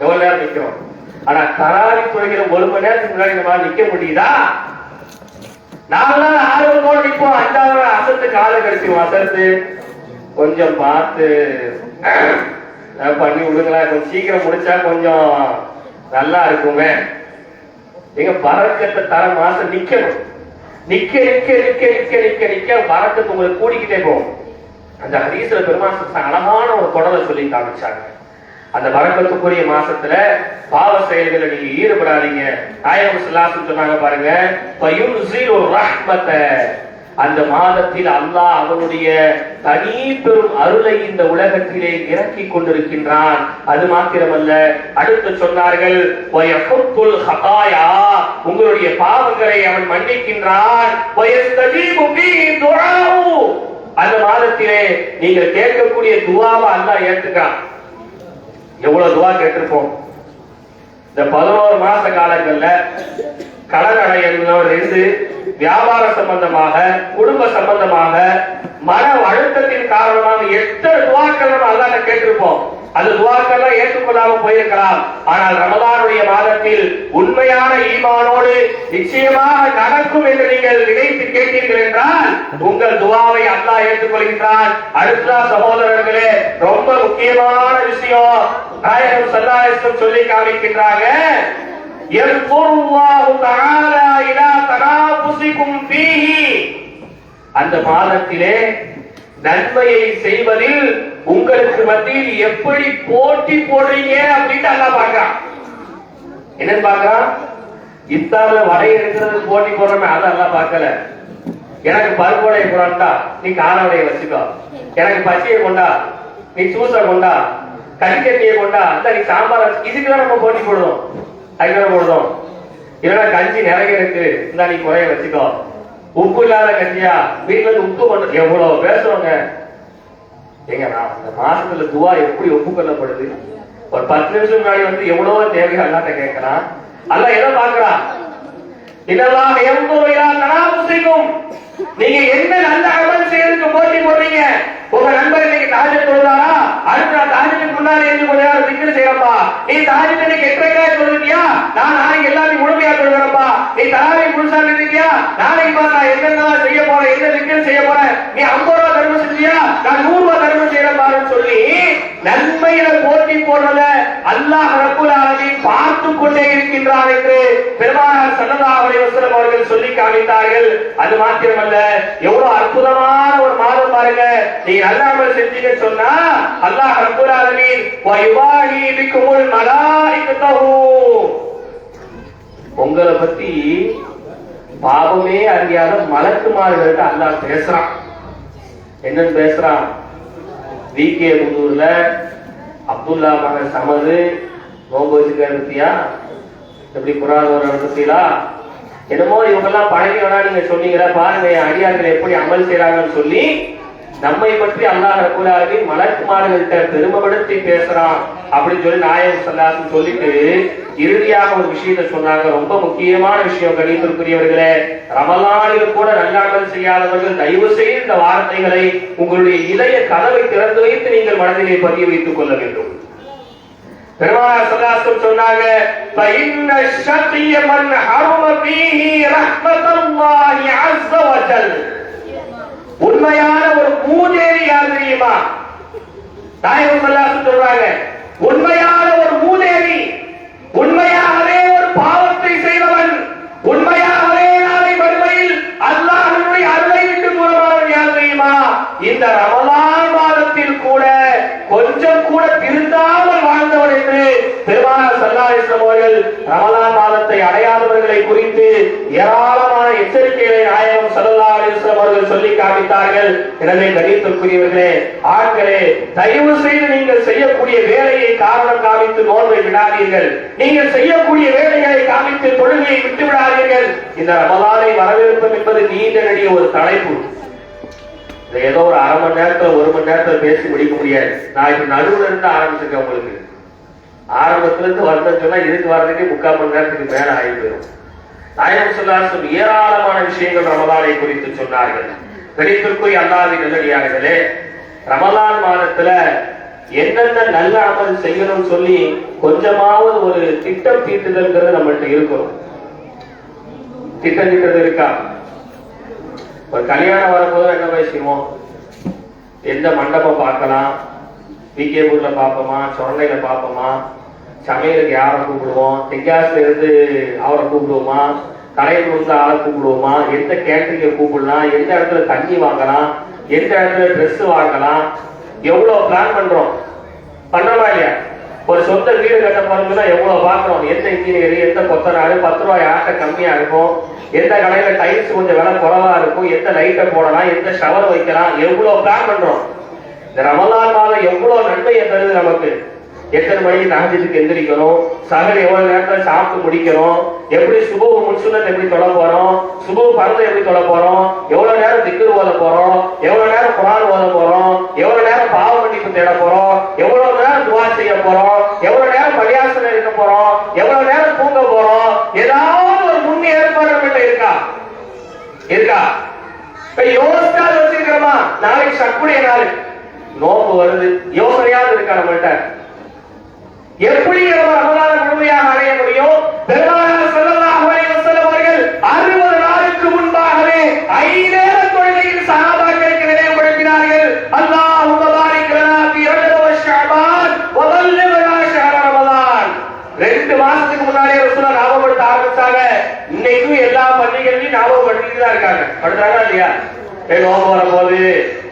எவ்வளவு நேரம் நிக்கிறோம்? ஆனா தராவி தொழுகிற 1 மணி நேரத்துக்கு முன்னாடி நம்ம நிக்க முடியுதா? நாங்களாம் ஆர்வத்தோடு நிற்போம். 5வது அசத்து காலை கழிச்சுவோம். அசத்து கொஞ்சம் பார்த்து பண்ணி விடுங்களா, கொஞ்சம் சீக்கிரம் முடிச்சா கொஞ்சம் நல்லா இருக்குமே. எங்க பறக்கத்தை தர மாசம் நிக்கணும். நிக்க நிக்க நிக்க நிக்க நிக்க நிக்க பறக்கத்து உங்களுக்கு கூடிக்கிட்டே போகும். அந்த ஹதீஸ்ல பெருமாள் அழகான ஒரு தொடரை சொல்லி காமிச்சாங்க. அந்த பறக்கத்துக்குரிய மாசத்துல பாவ செயல்களை நீங்க ஈடுபடாதீங்க. நாயகம் ஸல்லல்லாஹு அலைஹி வஸல்லம் சொன்னாங்க பாருங்க, ஃபயுன்ஸிலு ரஹ்மத, அந்த மாதத்தில் அல்லாஹ் அவனுடைய தனி பெரும் அருளை இந்த உலகத்திலே இறக்கி கொண்டிருக்கின்றான். அது மாத்திரமல்ல, அடுத்து சொன்னார்கள், வயஹுத்துல் ஹதாயா, உங்களுடைய பாவங்களை அவன் மன்னிக்கின்றான். வயஸ்தஜீபு ஃபீஹி துஆஉ, அந்த மாதத்திலே நீங்கள் கேட்கக்கூடிய துஆவை அல்லாஹ் ஏற்றுக்கிறான். எவ்வளவு துஆ கேட்டிருப்போம் இந்த 11 மாச காலங்கள்ல. கடன் அடையிறதுல இருந்து வியாபார சம்பந்தமாக, குடும்ப சம்பந்தமாக, மன அழுத்தத்தின் காரணமாக எத்தனை துஆக்கள் நம்ம அல்லாஹ்ட்ட கேட்டிருப்போம். அது துவாக்கெல்லாம் ஏற்றுக்கொள்ளாம போயிருக்கலாம். ஆனால் ரமலானுடைய மாதத்தில் உண்மையான ஈமானோடு நிச்சயமாக நடக்கும் என்று நீங்கள் நினைத்து கேட்டீர்கள் என்றால் உங்கள் துவாவை அல்லாஹ் ஏற்றுக்கொள்கின்றான். அடுத்த சகோதரர்களே, ரொம்ப முக்கியமான விஷயம் நாயகம் ஸல்லல்லாஹு அலைஹி வஸல்லம் சொல்லி காமிக்கின்றாங்க. யல்குல்லாஹு தஆலா இலா தனாஃபுசிகும் ஃபீஹி, அந்த மாதத்திலே நன்மையை செய்வதில் உங்களுக்கு மத்தியில் எப்படி போட்டி போடுறீங்க அப்படின்னு அல்லாஹ் பார்க்கறான். என்னன்னு பார்க்கறான்? இஃப்தார்ல வடை எடுக்கிறது போட்டி போடுறோமே, அதை அல்லாஹ் பார்க்கல. எனக்கு பருப்புவடை கொண்டா, நீ காரவடையை வச்சுக்கோ. எனக்கு பச்சையை கொண்டா, நீ சூசை கொண்டா. கறிக்கட்டியை கொண்டா, அந்த நீ சாம்பார். இதுக்குதான் நம்ம போட்டி போடுறோம், அதுக்கு போடுறோம். இல்லைன்னா கஞ்சி நிறைய இருக்கு, இந்த நீ குறைய வச்சுக்கோ. உப்பு இல்லாத கஞ்சியா, வீட்டுல இருந்து உப்பு கொண்டு எவ்வளவு பேசுவாங்க. ஏங்க, நான் இந்த மாசத்துல துவா எப்படி ஒப்புக்கொள்ளப்படுது? ஒரு 10 நிமிஷம் முன்னாடி வந்து எவ்வளவு தேவையா அல்லாட்ட கேட்கலாம். அல்லாஹ் எதை பார்க்கறான்? இதெல்லாம் நீங்க என்ன நல்ல அமல் செய்யறதுக்கு போட்டி போடுறீங்க. உங்க நண்பர் இன்னைக்கு தாஜத் தொழுதாரா, அடுத்த நான் தாஜத்துக்கு முன்னாடி இருந்து கொஞ்ச நேரம் திக்ர் செய்யறப்பா. நீ தாஜத் இன்னைக்கு 8:30 தொழுதியா, நான் நாளைக்கு எல்லாத்தையும் முழுமையா தொழுகிறப்பா. நீ தராவி முழுசா நின்றுட்டியா, நாளைக்கு நான் என்னென்ன செய்ய போறேன், என்ன திக்ர் செய்ய போறேன். நீ 50 ரூபாய் தர்மம் செஞ்சியா, நான் 100 ரூபாய் தர்மம் செய்யறப்பாருன்னு சொல்லி நன்மையில போட்டி போடுறத அல்லாஹ் ரப்புல் ஆலமீன் பார்த்து கொண்டே இருக்கின்றான் என்று பெருமானார் ஸல்லல்லாஹு அலைஹி வஸல்லம் அவர்கள் சொல்லி காமித்தார்கள். அது மாத்திரமல்ல, எவ்வளவு அற்புதமான ஒரு மாதம் பாருங்க. நீங்க நல்ல அமல் செஞ்சீங்கன்னு சொன்னா அல்லாஹ் ரப்புல் ஆலமீன் வயுவாஹி பிகுமுல் மலாயிகத்தஹு, உங்களை பத்தி பாவமே அறியாத மலக்குமார்கள்ட்ட அல்லாஹ் பேசுறான். என்னன்னு பேசுறான்? விகே புதூர்ல அப்துல்லா மகன் சமது நோம்பு வச்சுக்கியா, எப்படி குரான் ஒரு நடத்தியா, என்னமோ இவங்க எல்லாம் பழகி வேணா நீங்க சொன்னீங்களா, பாருங்க அடியார்கள் எப்படி அமல் செய்யறாங்கன்னு சொல்லி நம்மை பற்றி அல்லாஹ் ரப்பல் ஆலமீன் மலக்குமார்கள்ட்ட பெருமைப்படுத்தி பேசுறான் அப்படின்னு சொல்லி நாயகம் ஸல்லல்லாஹு அலைஹி வஸல்லம் சொல்லிட்டு இறுதியாக ஒரு விஷயத்தை சொன்னாங்க. ரொம்ப முக்கியமான விஷயம் கணித்திற்குரியவர்களே, ரமலானில் கூட நல்லாமல் செய்யாதவர்கள் தயவு செய்து இந்த வார்த்தைகளை உங்களுடைய இதய கதவை திறந்து வைத்து நீங்கள் மனதிலே பதிய வைத்துக் கொள்ள வேண்டும். பெருமானார் ஸல்லல்லாஹு அலைஹி வஸல்லம் சொன்னாங்க, ஃபஇன்ன ஷகிய மன் ஹரம ஃபீஹி ரஹ்மத்துல்லாஹி அஸ்ஸ வஜல், உண்மையான ஒரு மூதேவி யார் தெரியுமா? நாயகம் ஸல்லல்லாஹு அலைஹி வஸல்லம் சொல்றாங்க, உண்மையான ஒரு மூதேவி, உண்மையாகவே ஒரு பாவத்தை செய்தவன், உண்மையாகவே நாளை மறுமையில் அல்லாஹ்வுடைய அருளை விட்டு தூரமானவன் யார் தெரியுமா? இந்த ரமலான் மாதத்தில் கூட கொஞ்சம் கூட திருந்தாமல் வாழ்ந்தவன் என்று பெருமானார் ஸல்லல்லாஹு அலைஹி வஸல்லம் அவர்கள் ரமலான் மாதத்தை அடையாதவர்களை குறித்து ஏராளமான எச்சரிக்கைகளை நாயகம் ஸல்லல்லாஹு அலைஹி வஸல்லம் அவர்கள் சொல்லி காமித்தார்கள். எனவே கணித்திற்குரியவர்களே, ஆட்களே, தயவு செய்து நீங்கள் செய்யக்கூடிய வேலையை காரணம் காமித்து நோன்பை விடாதீர்கள். நீங்கள் செய்யக்கூடிய வேலைகளை காமித்து தொழுகையை விட்டு விடாதீர்கள். இந்த ரமலானை வரவேற்பது என்பது நீண்ட நெடிய ஒரு தலைப்பு. ஏதோ ஒரு அரை மணி நேரத்துல 1 மணி நேரத்துல பேசி முடிக்க முடியாது. நான் இப்ப நடுவுல இருந்து ஆரம்பிச்சிருக்கேன். உங்களுக்கு ஆரம்பத்துல இருந்து வரணும்னு சொன்னா இதுக்கு வர்றதுக்கு 3/4 மணி நேரத்துக்கு மேல ஆகி போயிடும். நாயகம் ஸல்லல்லாஹு அலைஹி வஸல்லம் ஏராளமான விஷயங்கள் ரமலானை குறித்து சொன்னார்கள். கணித்திற்குரிய அல்லாஹ்வின் நல்லடியார்களே, ரமலான் மாதத்துல என்னென்ன நல்ல அமல் செய்யணும்னு சொல்லி கொஞ்சமாவது ஒரு திட்டம் தீட்டுதல்ங்கிறது நம்மள்ட்ட இருக்கணும். திட்டம் தீட்டுறது இருக்கா? ஒரு கல்யாணம் வரும்போது என்ன பேசுவோம்? எந்த மண்டபம் பார்க்கலாம், விகேபூர்ல பார்ப்போமா, சொன்னையில பார்ப்போமா, சமையலுக்கு யாரை கூப்பிடுவோம், தெங்காசில இருந்து அவரை கூப்பிடுவோமா, கடையில் இருந்து ஆளை கூப்பிடுவோமா, எந்த கேட்டரிங்க கூப்பிடலாம், எந்த இடத்துல தண்ணி வாங்கலாம், எந்த இடத்துல ட்ரெஸ் வாங்கலாம், எவ்வளவு பிளான் பண்றோம். பண்றோமா இல்லையா? ஒரு சொந்த வீடு கட்ட போறதுன்னா எவ்வளவு பாக்குறோம். எந்த இன்ஜினியர், எந்த கொத்தனாரு, 10 ரூபாய் ஆட்ட கம்மியா இருக்கும், எந்த கடையில டைல்ஸ் கொஞ்சம் விலை குறைவா இருக்கும், எந்த லைட்டை போடலாம், எந்த ஷவர் வைக்கலாம், எவ்வளவு பிளான் பண்றோம். இந்த ரமலான் மாதம் எவ்வளவு நன்மையை தருது நமக்கு. எத்தனை மணிக்கு தஹஜ்ஜுக்கு எந்திரிக்கணும், சஹர் எவ்வளவு நேரத்துல சாப்பிட்டு முடிக்கணும், எப்படி சுபஹ் முன்சுன்னத் எப்படி தொழ போறோம், சுபஹ் ஃபர்து எப்படி தொழ போறோம், எவ்வளவு நேரம் திக்ர் ஓத போறோம், எவ்வளவு நேரம் குர்ஆன் ஓத போறோம், எவ்வளவு நேரம் பாவ மன்னிப்பு தேட போறோம், எவ்வளவு நேரம் துஆ செய்ய போறோம், எவ்வளவு நேரம் பள்ளியாசல்ல இருக்க போறோம், எவ்வளவு நேரம் தூங்க போறோம். ஏதாவது ஒரு முன் ஏற்பாடு நம்மகிட்ட இருக்கா? யோசிக்காது வச்சிருக்கிறோமா? நாளைக்கு சக்குடைய நாள் நோம்பு வருது, யோசனையாவது இருக்கா நம்மள்ட்ட? எப்படி நம்ம ரமலானை முழுமையாக அடைய முடியும்? பெருமானார் ஸல்லல்லாஹு அலைஹி வஸல்லம் அவர்கள் 60 நாளுக்கு முன்பாகவே 5 நேர தொழுகையில் சஹாபாக்களுக்கு நினைவுபடுத்தினார்கள். அல்லாஹும்ம பாரிக் லனா ஃபீ ரஜப வ ஷஅபான் வ பல்லிக்னா ஷஹர ரமலான். 2 மாசத்துக்கு முன்னாடியே ரசூலுல்லாஹ் ஞாபகப்படுத்த ஆரம்பிச்சாங்க. இன்னைக்கும் எல்லா பள்ளிகளிலும் ஞாபகப்படுத்திட்டு தான் இருக்காங்க. படுறாங்களா இல்லையா?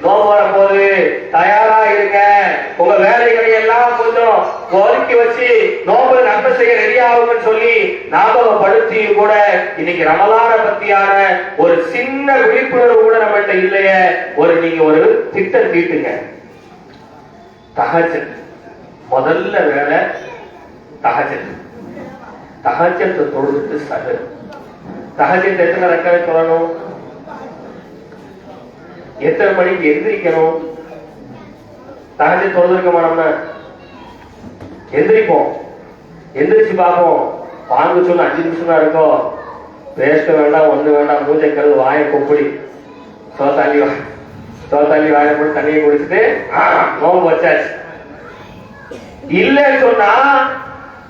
நோம்பு வரப்போது தயாரா இருங்க, உங்க வேலைகளை எல்லாம் கொஞ்சம் ஒதுக்கி வச்சு நோம்பு நன்மை செய்ய ரெடி ஆகும்னு சொல்லி ஞாபகப்படுத்தி கூட இன்னைக்கு ரமலான பத்தியான ஒரு சின்ன விழிப்புணர்வு கூட நம்மகிட்ட இல்லையே. நீங்க ஒரு திட்டம் தீட்டுங்க. தஹஜ்ஜத் முதல்ல வேலை தஹஜ்ஜத். தஹஜ்ஜத் தொழுது சஹர். தஹஜ்ஜத் எத்தனை ரக்காத் தொழணும்? எத்தனை மணிக்கு எந்திரிக்கணும்? தஹஜ்ஜத் தொழுதுருக்கோமா? நம்ம எந்திரிப்போம், எந்திரிச்சு பார்ப்போம். வாங்க சொன்ன 5 நிமிஷம் தான் இருக்கோம். பேச வேண்டாம், ஒண்ணு வேண்டாம், மூஞ்சை கருது, வாயை கொப்படி, சோத்தாலி வாயை போட்டு தண்ணியை குடிச்சிட்டு நோம்பு வச்சாச்சு. இல்லன்னு சொன்னா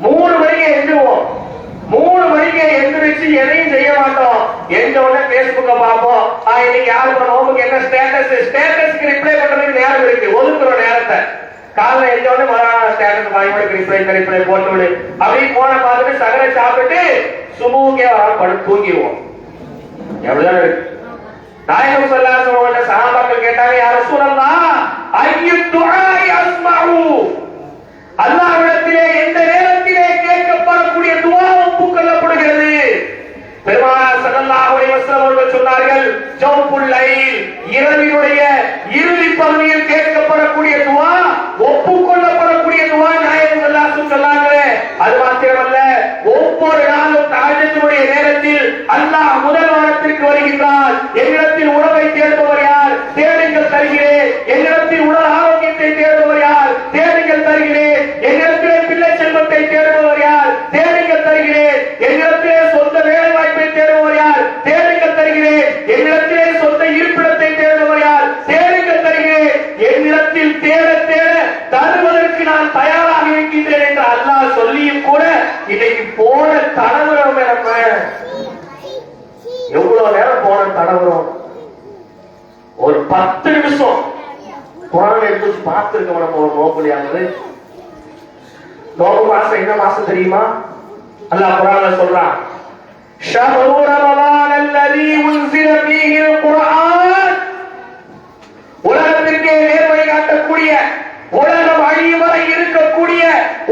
3 மணிக்கு எந்திருவோம். 3 மணிக்கு எந்திரிச்சு எதையும் செய்ய மாட்டோம். எந்த உடனே பேஸ்புக்க பார்ப்போம். இன்னைக்கு யாருக்கு நோம்புக்கு என்ன ஸ்டேட்டஸ்க்கு ரிப்ளை பண்றதுக்கு நேரம் இருக்கு, ஒதுக்குற நேரத்தை. காலைல எந்த உடனே மறுநாள் ஸ்டேட்டஸ் வாங்கி ரிப்ளை போட்டு விடு அப்படி போன பார்த்துட்டு சகரை சாப்பிட்டு சுபுக்கே படுத்து தூங்கிடுவோம். எவ்வளவுதான் இருக்கு. நாயகம் ஸல்லல்லாஹு அலைஹி வஸல்லம் சஹாபாக்கள் கேட்டாங்க, யா ரசூலல்லாஹ் அய்யு துஆஇ அஸ்மஉ, அல்லாஹ்விடத்திலே எந்த நேரத்திலே கேட்கப்படக்கூடிய துஆ ஒப்புக்கொள்ளப்படுகிறது? பெருமானார் ஸல்லல்லாஹு அலைஹி வஸல்லம் அவர்கள் சொன்னார்கள், ஜௌபுல் லைல், இரவினுடைய இறுதி பகுதியில் கேட்கப்படக்கூடிய துஆ ஒப்புக்கொள்ளப்படக்கூடிய துஆ நாயகம் ஸல்லல்லாஹு அலைஹி வஸல்லம் சொன்னாங்களே. அது மாத்திரமல்ல, ஒவ்வொரு நாளும் தஹஜ்ஜுடைய நேரத்தில் அல்லாஹ் முதல் வாரத்திற்கு வருகின்றார். என்னிடத்தில் உணவை தேடுபவர் யார்? தேடுங்கள் தருகிறேன். என்னிடத்தில் உடல் ஆரோக்கியத்தை தேடுபவர் யார்? தேடுங்கள் தருகிறேன். என்னிடத்திலே பிள்ளை செல்வத்தை தேடுபவர் யார்? தேடுங்கள் தருகிறேன். என்னிடத்திலே சொந்த வேலை வாய்ப்பை தேடுபவர் யார்? தேடுங்கள் தருகிறேன். என்னிடத்திலே சொந்த இருப்பிடத்தை தேடுபவர் யார்? தேடுங்கள் தருகிறேன். என்னிடத்தில் தேட தேட தருவதற்கு நான் தயாராக இருக்கின்றேன் என்று அல்லாஹ் சொல்லியும் கூட இன்னைக்கு போன தடவுறோம். நம்ம எவ்வளவு நேரம் போன தடவுறோம்? ஒரு 10 நிமிஷம் குரான் எடுத்து பார்த்திருக்கோம். நம்ம ஒரு நோம்புலியாவது நோம்பு மாசம் என்ன மாசம் தெரியுமா? அல்லாஹ் குர்ஆன்ல சொல்றான், ஷஹ்ரு ரமலான் அல்லதி உன்ஸில ஃபீஹில் குர்ஆன். உலகத்திற்கே நேர்வழி காட்டக்கூடிய, உலகம் அழியும் வரை இருக்கக்கூடிய,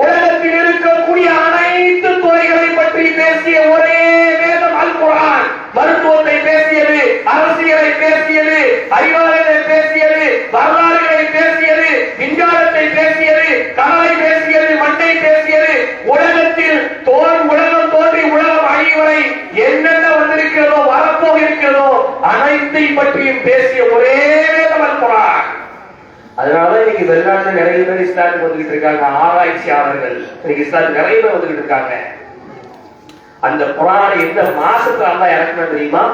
உலகத்தில் இருக்கக்கூடிய அனைத்து துறைகளை பற்றி பேசிய ஒரே வேதம் அல் குர்ஆன். மருத்துவத்தை பேசியது, அரசியலை பேசியது, அறிவாளர்களை பேசியது, வரலாறுகளை பேசியது, விஞ்ஞானத்தை பேசியது, கலை பேசியது, மண்ணை பேசியது. உலகத்தில் உலகம் தோன்றி உலகம் அழியும் வரை என்னென்ன வந்திருக்கிறதோ, வரப்போக இருக்கிறதோ அனைத்தை பற்றியும் பேசிய ஒரே வேதம் அல் குர்ஆன். அதனால இன்னைக்கு வெளிநாட்டுல நிறைய பேர் இஸ்லாத்துக்கு வந்துகிட்டு இருக்காங்க. ஆராய்ச்சியாளர்கள் இன்னைக்கு இஸ்லாத்துக்கு நிறைய பேர் வந்துகிட்டு இருக்காங்க. அந்த குர்ஆனை எந்த மாசத்துல அல்லாஹ் இறக்குனா தெரியுமா?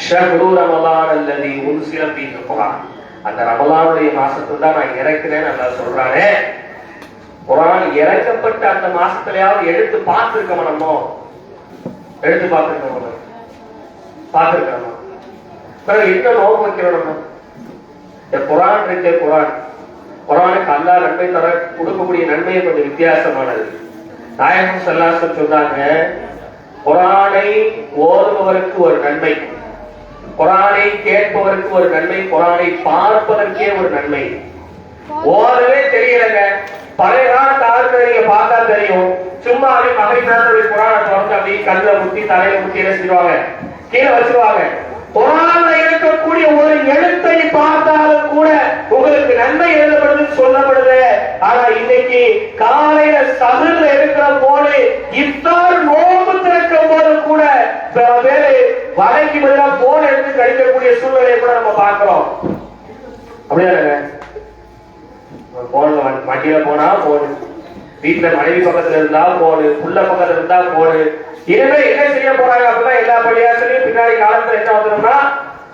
ஷஹ்ரு ரமலான் அல்லதி உன்ஸில ஃபீஹில் குர்ஆன். அந்த ரமலானுடைய மாசத்துல தான் நான் இறக்குனேன்னு அல்லாஹ் சொல்றானே. குர்ஆன் இறக்கப்பட்ட அந்த மாசத்துலயாவது எடுத்து பார்த்திருக்கோமா? நம்ம எடுத்து பார்த்திருக்கோமா? பார்த்திருக்கோமா? என்ன நோக்கம் வைக்கிறோம் நம்ம? குர்ஆன் இருக்க குர்ஆனுக்கு அல்லாஹ் நன்மை தர கொடுக்கக்கூடிய நன்மையை கொஞ்சம் வித்தியாசமானது. நாயகம் ஸல்லல்லாஹு அலைஹி வஸல்லம் சொன்னாங்க, குர்ஆனை ஓதுபவருக்கு ஒரு நன்மை, குர்ஆனை கேட்பவருக்கு ஒரு நன்மை, குர்ஆனை பார்ப்பதற்கே ஒரு நன்மை. ஓதவே தெரியலங்க, பழைய காலத்து ஆட்களை நீங்க பார்த்தா தெரியும். சும்மா அப்படியே மகரிப் நேரத்துல குர்ஆனை திறந்து அப்படியே கண்ணுல முட்டி தலையில முட்டி என்ன செய்வாங்க, கீழே வச்சிருவாங்க. குர்ஆன்ல இருக்கக்கூடிய ஒரு எழுத்தை பார்த்தாலும் கூட உங்களுக்கு நன்மை எழுதப்படுது சொல்லப்படுது. ஆனா இன்னைக்கு காலையில சஹர்ல இருக்கிற போது, இஃப்தார் நோன்பு திறக்கும் போது கூட சில பேரு வலைக்கு பதிலா போன் எடுத்து கழிக்கக்கூடிய சூழ்நிலையை கூட நம்ம பார்க்கிறோம். அப்படியா? போன்ல வண்டியில போனா போனு, வீட்டுல மனைவி பக்கத்துல இருந்தா போனு, புள்ள பக்கத்துல இருந்தா போனு. இனிமே என்ன செய்ய போறாங்க அப்படின்னா, எல்லா பள்ளியாசலையும் பின்னாடி காலத்துல என்ன வந்துடும்னா,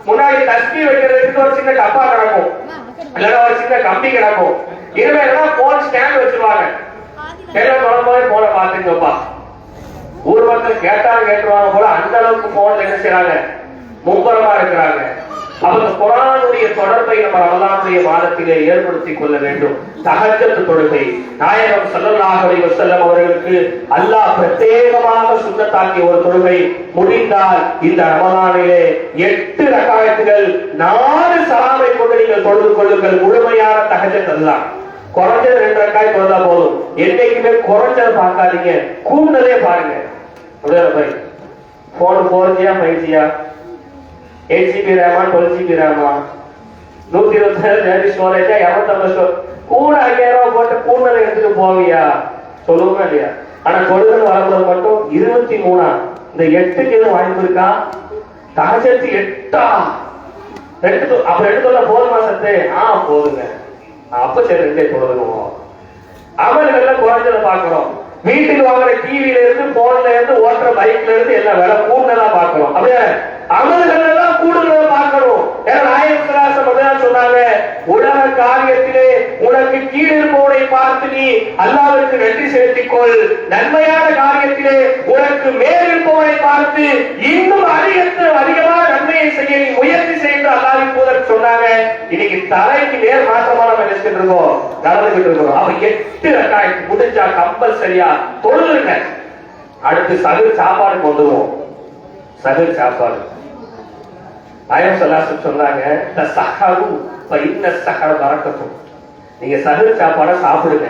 முன்னாடி தஸ்பீஹ் வைக்கிறதுக்கு ஒரு சின்ன டப்பா கிடக்கும், இல்லைன்னா ஒரு சின்ன கம்பி கிடக்கும். இனிமே போன் ஸ்டாண்ட் வச்சிருவாங்க. எல்லாம் தொடர்பாக போன பாத்துங்கப்பா. ஊர் மக்கள் கேட்டாலும் கேட்டுருவாங்க போல, அந்த அளவுக்கு போன்ல என்ன செய்யறாங்க, மும்பரமா இருக்கிறாங்க. அப்ப இந்த குர்ஆனுடைய தொடர்பை நம்ம ரமலானுடைய மாதத்திலே ஏற்படுத்திக் கொள்ள வேண்டும். தஹஜ்ஜத் தொழுகை நாயகம் ஸல்லல்லாஹு அலைஹி வஸல்லம் அவர்களுக்கு அல்லாஹ் பிரத்யேகமாக சுன்னத்தாக்கிய ஒரு தொழுகை. முடிந்தால் இந்த ரமலானிலே 8 ரகாயத்துகள் 4 சலாமை கொண்டு நீங்கள் தொழுது கொள்ளுங்கள். முழுமையான தஹஜ்ஜத் அல்லாஹ். குறைஞ்சது 2 ரக்காய் தொழுதா போதும். என்னைக்குமே குறைஞ்சதை பார்க்காதீங்க, கூடுதலே பாருங்க. அப்படியே phone 4G 5G 8GB rhema 12GB rhema 127 ஸ்டோரேஜா 250 கூட 5000 ரூபாய் போட்டு கூடுதலை எடுத்துட்டு போவியா, சொல்லுவோமா இல்லையா? ஆனா தொழுகை வரும்போது மட்டும் 23 இந்த 8க்கு எதுவும் வாய்ப்பு இருக்கா? தஹஜ்ஜத் 8 அப்ப 2 தொல்ல போதுமா சத்து? போதுங்க. அப்ப சரி 2 தொழுதுவோம். அமல்கள்ல குறைஞ்சதை பாக்குறோம். வீட்டுக்கு வாங்குற டிவில இருந்து, போன்ல இருந்து, ஓட்டுற பைக்ல இருந்து எல்லாம் விலை கூடுதலா பாக்குறோம். அப்படியே அமல்கள் எல்லாம் கூடுதலா பார்க்கணும். ஏன்னா நாயகம் ஸல்லல்லாஹு அலைஹி வஸல்லம் சொன்னாங்க, உலக காரியத்திலே உனக்கு கீழ் இருப்பவனை பார்த்து நீ அல்லாஹ்வுக்கு நன்றி செலுத்திக் கொள். நன்மையான காரியத்திலே உனக்கு மேல் இருப்பவனை பார்த்து இன்னும் அதிகமாக நன்மையை செய்ய நீ முயற்சி செய்து அல்லாஹ்வின் தூதர் சொன்னாங்க. இன்னைக்கு தலைக்கு நேர் மாற்றமா நம்ம நினைச்சிட்டு இருக்கோம், நடந்துகிட்டு இருக்கோம். அப்ப 8 ரக்காயத் முடிஞ்சா கம்பல்சரியா தொழுதுங்க. அடுத்து சகர் சாப்பாடுக்கு வந்துருவோம். சகர் சாப்பாடு நாயகம் ஸல்லல்லாஹு அலைஹி வஸல்லம் சொன்னாங்க, தஸஹரு ஃபஇன்ன ஸஹர பரக்கத்தும். நீங்க சகர் சாப்பாடை சாப்பிடுங்க,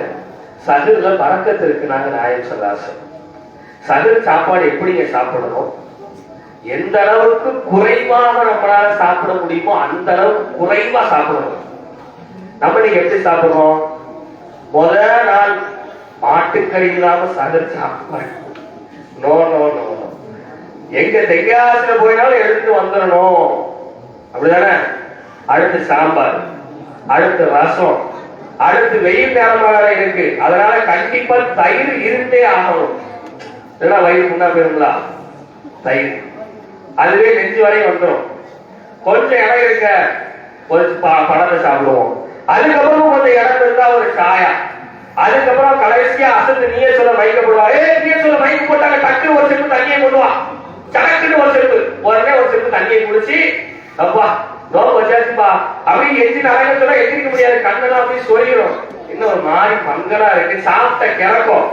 சகர்ல பரக்கத்து இருக்குனாங்க நாயகம் ஸல்லல்லாஹு அலைஹி வஸல்லம். சகர் சாப்பாடு எப்படிங்க சாப்பிடணும்? எந்த அளவுக்கு குறைவாக நம்மளால சாப்பிட முடியுமோ அந்த அளவுக்கு குறைவா சாப்பிடணும். நம்ம நீங்க எப்படி சாப்பிடுறோம்? முதல் நாள் மாட்டுக்கறி இல்லாம சகர் சாப்பாடு நோ நோ நோ. எங்க தெங்காசில போயினாலும் எடுத்து வந்துடணும், அப்படிதானே? அடுத்து சாம்பார், அடுத்து ரசம், அடுத்து வெயில் நேரமாக இருக்கு, அதனால கண்டிப்பா தயிர் இருந்தே ஆகணும். இதெல்லாம் வயிறு முன்னா போயிருங்களா? தயிர் அதுவே நெஞ்சு வரையும் வந்துடும். கொஞ்சம் இடம் இருக்க ஒரு பழத்தை சாப்பிடுவோம். அதுக்கப்புறம் கொஞ்சம் இடம் இருந்தா ஒரு சாயா. அதுக்கப்புறம் கடைசியா அசத்து நீயே சொல்ல வைக்கப்படுவாரு. நீயே சொல்ல வைக்க போட்டாங்க, டக்கு ஒரு செப்பு தண்ணியை கொண்டுவா, சடக்குன்னு ஒரு செப்பு, உடனே ஒரு செப்பு தண்ணியை குடிச்சு அப்பா நோம்பு வச்சாச்சுப்பா அப்படின்னு எஞ்சி நிறைய சொல்ல எந்திரிக்க முடியாது. கண்ணெல்லாம் அப்படி சொல்லிடும். இன்னும் ஒரு மாதிரி பங்கலா இருக்கு, சாப்பிட்ட கிறக்கும்.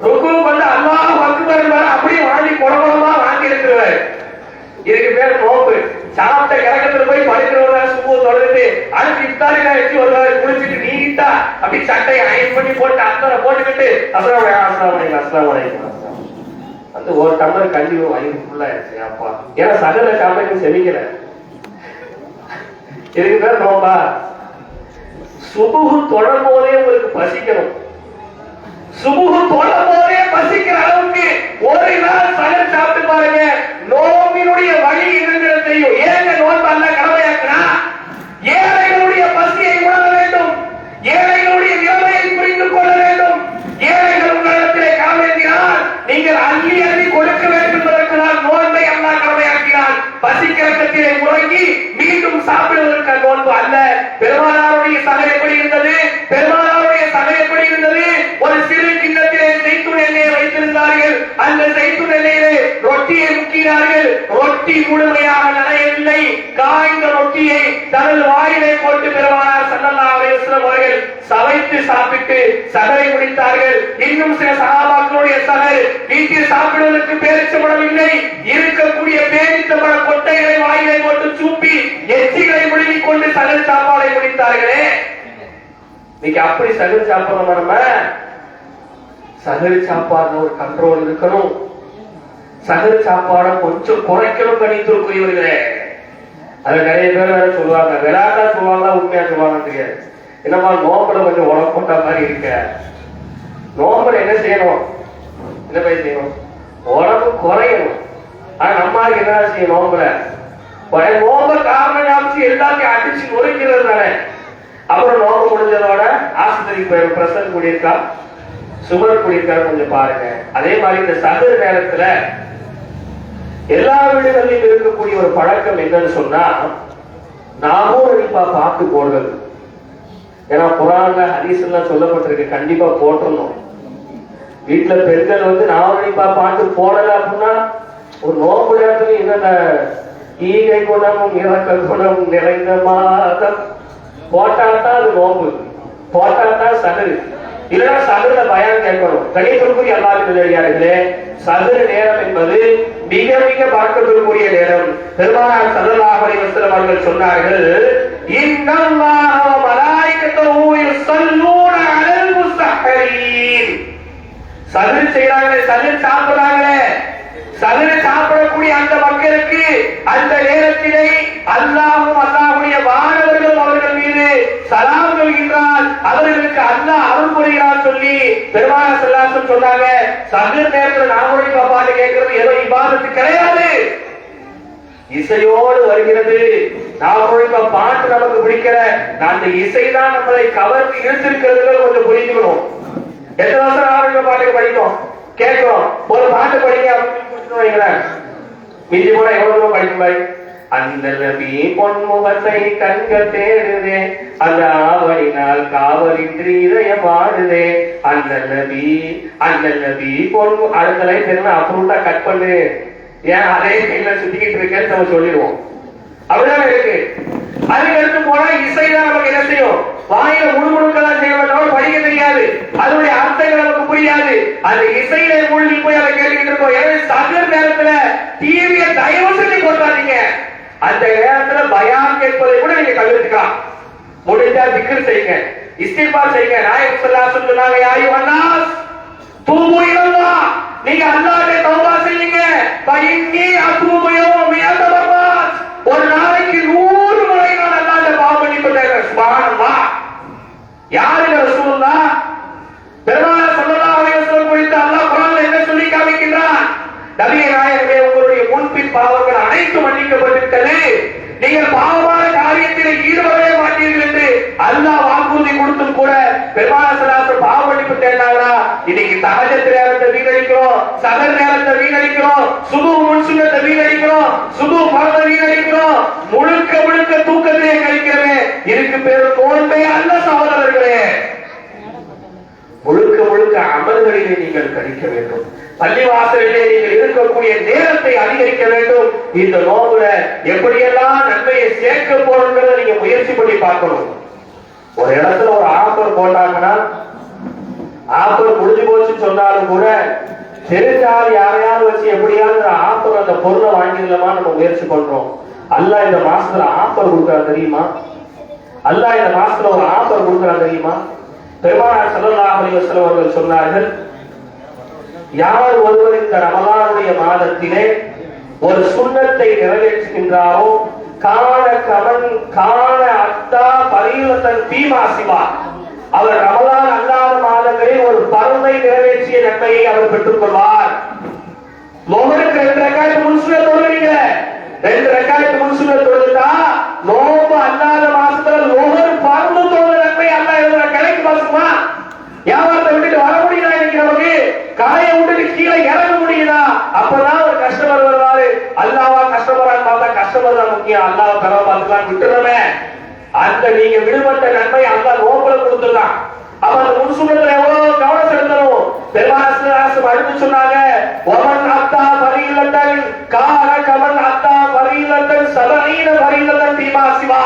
ருக்கு வந்து அல்லாஹ் அக்பர் அப்படியே வாங்கி குடகுடமா வாங்கி இருக்கிறாரு. இதுக்கு பேர் நோம்பு. சாப்பிட்ட கிறக்கத்துல போய் படுக்கிறவங்க சுப்பு தொடர்ந்து அடுத்து இஃப்தாரில வச்சு வருவாரு, குளிச்சுட்டு நீட்டா அப்படி சட்டையை அயன் பண்ணி போட்டு அத்தனை போட்டுக்கிட்டு அப்புறம் அஸ்ஸலாமு அலைக்கும் வந்து ஒரு டம்ளர் கஞ்சி வயிறு ஃபுல்லா ஆயிடுச்சு. அப்பா ஏன்னா சகல சாப்பிட்டு செமிக்கல. இதுக்கு பேர் நோம்பா? சுபுகு தொடும் போதே உங்களுக்கு பசிக்கணும். சுபுகு தொடும் போதே பசிக்கிற அளவுக்கு ஒரு நாள் சகல் சாப்பிட்டு பாருங்க, நோம்பினுடைய வழி இருக்கிறது தெரியும். ஏங்க நோன்பு அல்ல கடமையாக்குனா? ஏழைகளுடைய பசியை உணர வேண்டும், ஏழைகளுடைய நிலைமையை புரிந்து கொள்ள வேண்டும். ஏழைகள் உங்களிடத்திலே காரணத்தினால் நீங்கள் அள்ளி அள்ளி கொடுக்க வேண்டும் என்பதற்கான நோன்பை அல்லாஹ் கடமையாக்கினான். பசிக்கிறத்திலே உறங்கி மீண்டும் சாப்பிடுவதற்கு நோன்பு அல்ல. பெருமானாருடைய சகை எப்படி இருந்தது? பெருமானாருடைய சகை எப்படி இருந்தது? ஒரு சிறு கிண்ணத்திலே ஜெய்துன் எண்ணெயை வைத்திருந்தார்கள். அந்த ஜெய்துன் எண்ணெயிலே ரொட்டியை முக்கினார்கள். ரொட்டி முழுமையாக நனையவில்லை. காய்ந்த ரொட்டியை தனது வாயிலை போட்டு பெருமானார் ஸல்லல்லாஹு அலைஹி வஸல்லம் அவர்கள் சவைத்து சாப்பிட்டு சகரை முடித்தார்கள். இன்னும் சில சஹாபாக்களுடைய சகர் வீட்டில் சாப்பிடுவதற்கு பேரிச்சம்பழம் இல்லை, இருக்கக்கூடிய பேரிச்சம்பழ கொட்டைகளை வாயிலை போட்டு சூப்பி எச்சிகளை முழுங்கிக் கொண்டு சகர் சாப்பாடை முடித்தார்களே. இன்னைக்கு அப்படி சகர் சாப்பிடணும். நம்ம சகர் சாப்பாடு ஒரு கண்ட்ரோல் இருக்கணும். சகர் சாப்பாடை கொஞ்சம் குறைக்கணும். கணித்திருக்கிறீர்களே, அது நிறைய பேர் வேற சொல்லுவாங்க, விளையாட்டா சொல்லுவாங்களா உண்மையா சொல்லுவாங்க தெரியாது. என்னமா நோம்புல கொஞ்சம் உடம்பு போட்ட மாதிரி இருக்க. நோம்புல என்ன செய்யணும்? என்ன போய் செய்யணும்? உடம்பு குறையணும். ஆனா நம்ம என்ன செய்யணும்? நோம்புல நோம்ப காரணம் காமிச்சு எல்லாத்தையும் அடிச்சு நுழைக்கிறது தானே. அப்புறம் நோம்பு முடிஞ்சதோட ஆஸ்பத்திரிக்கு போய் பிரசன் கூடியிருக்கா, சுகர் கூடியிருக்கா கொஞ்சம் பாருங்க. அதே மாதிரி இந்த சகர் நேரத்துல எல்லா வீடுகளிலும் இருக்கக்கூடிய ஒரு பழக்கம் என்னன்னு சொன்னா, நாமும் கண்டிப்பா பார்த்து போடுறது. ஏன்னா குர்ஆன்ல ஹதீஸ் எல்லாம் சொல்லப்பட்டிருக்கு, கண்டிப்பா போட்டணும். வீட்டுல பெண்கள் வந்து நாவலிப்பா பாட்டு போடல அப்படின்னா ஒரு நோம்பு நேரத்துல என்னென்ன ஈகை குணமும் இறக்க குணம் நிறைந்த மாதம் போட்டாதான் அது நோம்பு, போட்டாதான் சகரு, இல்லைன்னா சகருல பயம் கேட்கணும். கணிதத்திற்குரிய எல்லாருக்கும் தெரியாதுங்களே, சகரு நேரம் என்பது மிக மிக பார்க்கக்கூடிய நேரம். பெருமானார் ஸல்லல்லாஹு அலைஹி வஸல்லம் அவர்கள் சொன்னார்கள், இன்னல்லாஹ வ மலாயிகத்துஹு யுஸல்லூன அலல் முஸ்தஹரீன். சகரு செய்றாங்களே, சகரு சாப்பிடுறாங்களே, சகரு சாப்பிடக்கூடிய அந்த மக்களுக்கு அந்த நேரத்திலே அல்லாஹ்வும் அல்லாஹ்வுடைய வானவர்களும் அவர்கள் மீது சலாம் சொல்கின்றார், அவர்களுக்கு அல்லாஹ் அருள் புரிகிறார் சொல்லி பெருமானார் ஸல்லல்லாஹு அலைஹி வஸல்லம் சொன்னாங்க. சகர் நேரத்தில் நாமொழி பாட்டு கேட்கிறது ஏதோ இபாதத்து கிடையாது, இசையோடு வருகிறது. நாமொழி பாட்டு நமக்கு பிடிக்கிற அந்த இசைதான் நம்மளை கவர்ந்து இழுத்திருக்கிறது கொஞ்சம் புரிஞ்சுக்கணும். எத்தனை வருஷம் நாமொழி பாட்டுக்கு படிக்கும் கேட்கிறோம், ஒரு பாட்டு படிக்க மிஞ்சி போனா எவ்வளவு படிக்கும் பாய். அந்த நபி பொன்முகத்தை கண்கள் தேடுதே, அந்த ஆவலினால் காவலின்றி இதயம் ஆடுதே. அந்த நபி பொன் அடுத்தலை தெரியும் அப்ரூட்டா கட் பண்ணு, ஏன் அதே கையில சுத்திக்கிட்டு இருக்கேன்னு நம்ம சொல்லிடுவோம். அப்படிதான் இருக்கு. அதுக்கு எடுத்து போனா இசைதான் நமக்கு என்ன செய்யும், வாயில முழுமுழுக்கெல்லாம் செய்யணும், படிக்க தெரியாது, அதனுடைய அர்த்தங்கள் நமக்கு புரியாது. அந்த இசையில மூழ்கி போய் அதை கேட்டுக்கிட்டு இருக்கோம். எனவே சகர் நேரத்துல டிவியை தயவு செஞ்சு போட்டாதீங்க. அந்த நேரத்துல பயான் கேட்பதை கூட நீங்க தவிர்த்துக்கலாம். முடிஞ்சா திக்ர் செய்யுங்க, இஸ்திக்பார் செய்யுங்க. நாயகம் ஸல்லல்லாஹு அலைஹி வஸல்லம் சொன்னாங்க, யா அய்யுஹன்னாஸ் தூபு இலல்லாஹ், நீங்க அல்லாஹ்வை தௌபா செய்யுங்க. ஃபஇன்னி அதூபு யௌம மிஅத மர்ராத், ஒரு நாளைக்கு 100 முறை நான் அல்லாஹ்வை பாவம் மன்னிப்பு தேடுறேன். சுப்ஹானல்லாஹ். யாருங்க ரசூலுல்லாஹ்? பெருமானார் ஸல்லல்லாஹு அலைஹி வஸல்லம் குறித்து அல்லாஹ் குர்ஆன்ல என்ன சொல்லி காமிக்கின்றான்? நபியே நாயகமே, உங்களுடைய முன்பின் பாவங்கள் அனைத்தும் மன்னிக்கப்பட்டுவிட்டது, நீங்கள் பாவமான காரியத்தில் ஈடுபடவே மாட்டீர்கள் என்று அல்லாஹ் வாக்குறுதி கொடுத்தும் கூட பெருமானார் ஸல்லல்லாஹு அலைஹி வஸல்லம் பாவ மன்னிப்பு தேடினாங்களா? இன்னைக்கு தஹஜ்ஜத் நேரத்தை வீணடிக்கிறோம், சஹர் நேரத்தை வீணடிக்கிறோம், சுபஹ் முன்சுன்னத்தை வீணடிக்கிறோம், சுபஹ் ஃபர்தை வீணடிக்கிறோம், முழுக்க முழுக்க தூக்கத்திலே கழிக்கிறவே. இதுக்கு பேரு நோன்பே அல்ல சகோதரர்களே. முழுக்க முழுக்க அமல்களிலே நீங்கள் கழிக்க வேண்டும். பள்ளிவாசலிலே நீங்கள் இருக்கக்கூடிய நேரத்தை அதிகரிக்க வேண்டும். இந்த நோம்புல எப்படியெல்லாம் நன்மையை சேர்க்க போறோம்ன்றத நீங்க முயற்சி பண்ணி பார்க்கணும். ஒரு இடத்துல ஒரு ஆஃபர் போட்டாங்கன்னா, ஆஃபர் முடிஞ்சு போச்சு சொன்னாலும் கூட தெரிஞ்சால் யாரையாவது வச்சு எப்படியாவது ஆஃபர் அந்த பொருளை வாங்கிடலாமா நம்ம முயற்சி பண்றோம். அல்லாஹ் இந்த மாசத்துல ஆஃபர் கொடுக்கறா தெரியுமா? அல்லாஹ் இந்த மாசத்துல ஒரு ஆஃபர் கொடுக்கறா தெரியுமா? பெருமானார் ஸல்லல்லாஹு அலைஹி வஸல்லம் அவர்கள் சொன்னார்கள், யார் ஒருவர் இந்த ரமலானுடைய மாதத்திலே ஒரு சுன்னத்தை நிறைவேற்றுகின்றாரோ, காண அத்தா பரீலத்தன் பீமா சிவா, அவர் ரமலான் அல்லாத மாதங்களில் ஒரு பருமை நிறைவேற்றிய நன்மையை அவர் பெற்றுக் கொள்வார். லோகருக்கு 2 ரக்காயத்து முன்சுன்னத் தொழுகிறீங்க, 2 ரக்காயத்து முன்சுன்னத் தொழுதா நோம்பு அல்லாத மாசத்துல லோகர் பருமை தொழுத நன்மை அல்லாஹ் எழுதுற கிடைக்கு பாசுமா? வியாபாரத்தை விட்டுட்டு வர முடியுதா? இன்னைக்கு நமக்கு கடையை விட்டுட்டு கீழே இறங்க முடியுதா? அப்பதான் ஒரு கஸ்டமர் வருவாரு. அல்லாவா கஸ்டமரான்னு பார்த்தா கஸ்டமர் தான் முக்கியம், அல்லாவை பெற பார்த்துக்கலாம் விட்டுறமே. அந்த நீங்க விடுபட்ட நன்மை அல்லாஹ் நோம்புல கொடுத்துருக்கான். அப்ப அந்த முன்சுன்னத்துல எவ்வளவு கவனம் செலுத்தணும். பெருமானார் அடுத்து சொன்னாங்க, ஒமன் அத்தா பரீலத்தன் கான கமன் அத்தா பரீலத்தன் சபஈன பரீலத்தன் பீமா சிவா.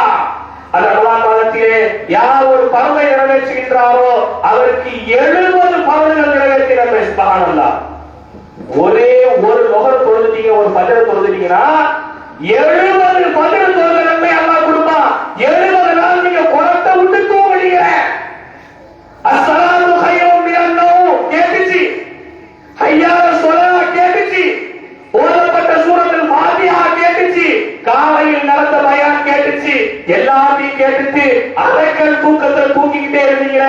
அந்த ரமலான் மாதத்திலே யார் ஒரு பருவை நிறைவேற்றுகின்றாரோ அவருக்கு 70 பருவங்கள் நிறைவேற்றினார். சுப்ஹானல்லாஹ். ஒரே ஒரு லொஹர் தொழுதீங்க, ஒரு ஃபஜ்ர் தொழுதீங்கன்னா 70 ஃபஜ்ர் தொழுத நன்மை அல்லாஹ் கொடுப்பான். 70 நாள் நீங்க குரத்தை விட்டு தூங்குறீங்க. அஸ்ஸலாமு கைரும் மினன் நௌம் கேட்டுச்சு, ஹய்யா ஸலாத் கேட்டுச்சு, ஓதப்பட்ட சூரத்துல் ஃபாத்திஹா கேட்டுச்சு, காலையில் நடந்த பயான் கேட்டுச்சு, எல்லாத்தையும் கேட்டுட்டு அரைக்கல் தூக்கத்தில் தூங்கிக்கிட்டே இருந்தீங்க.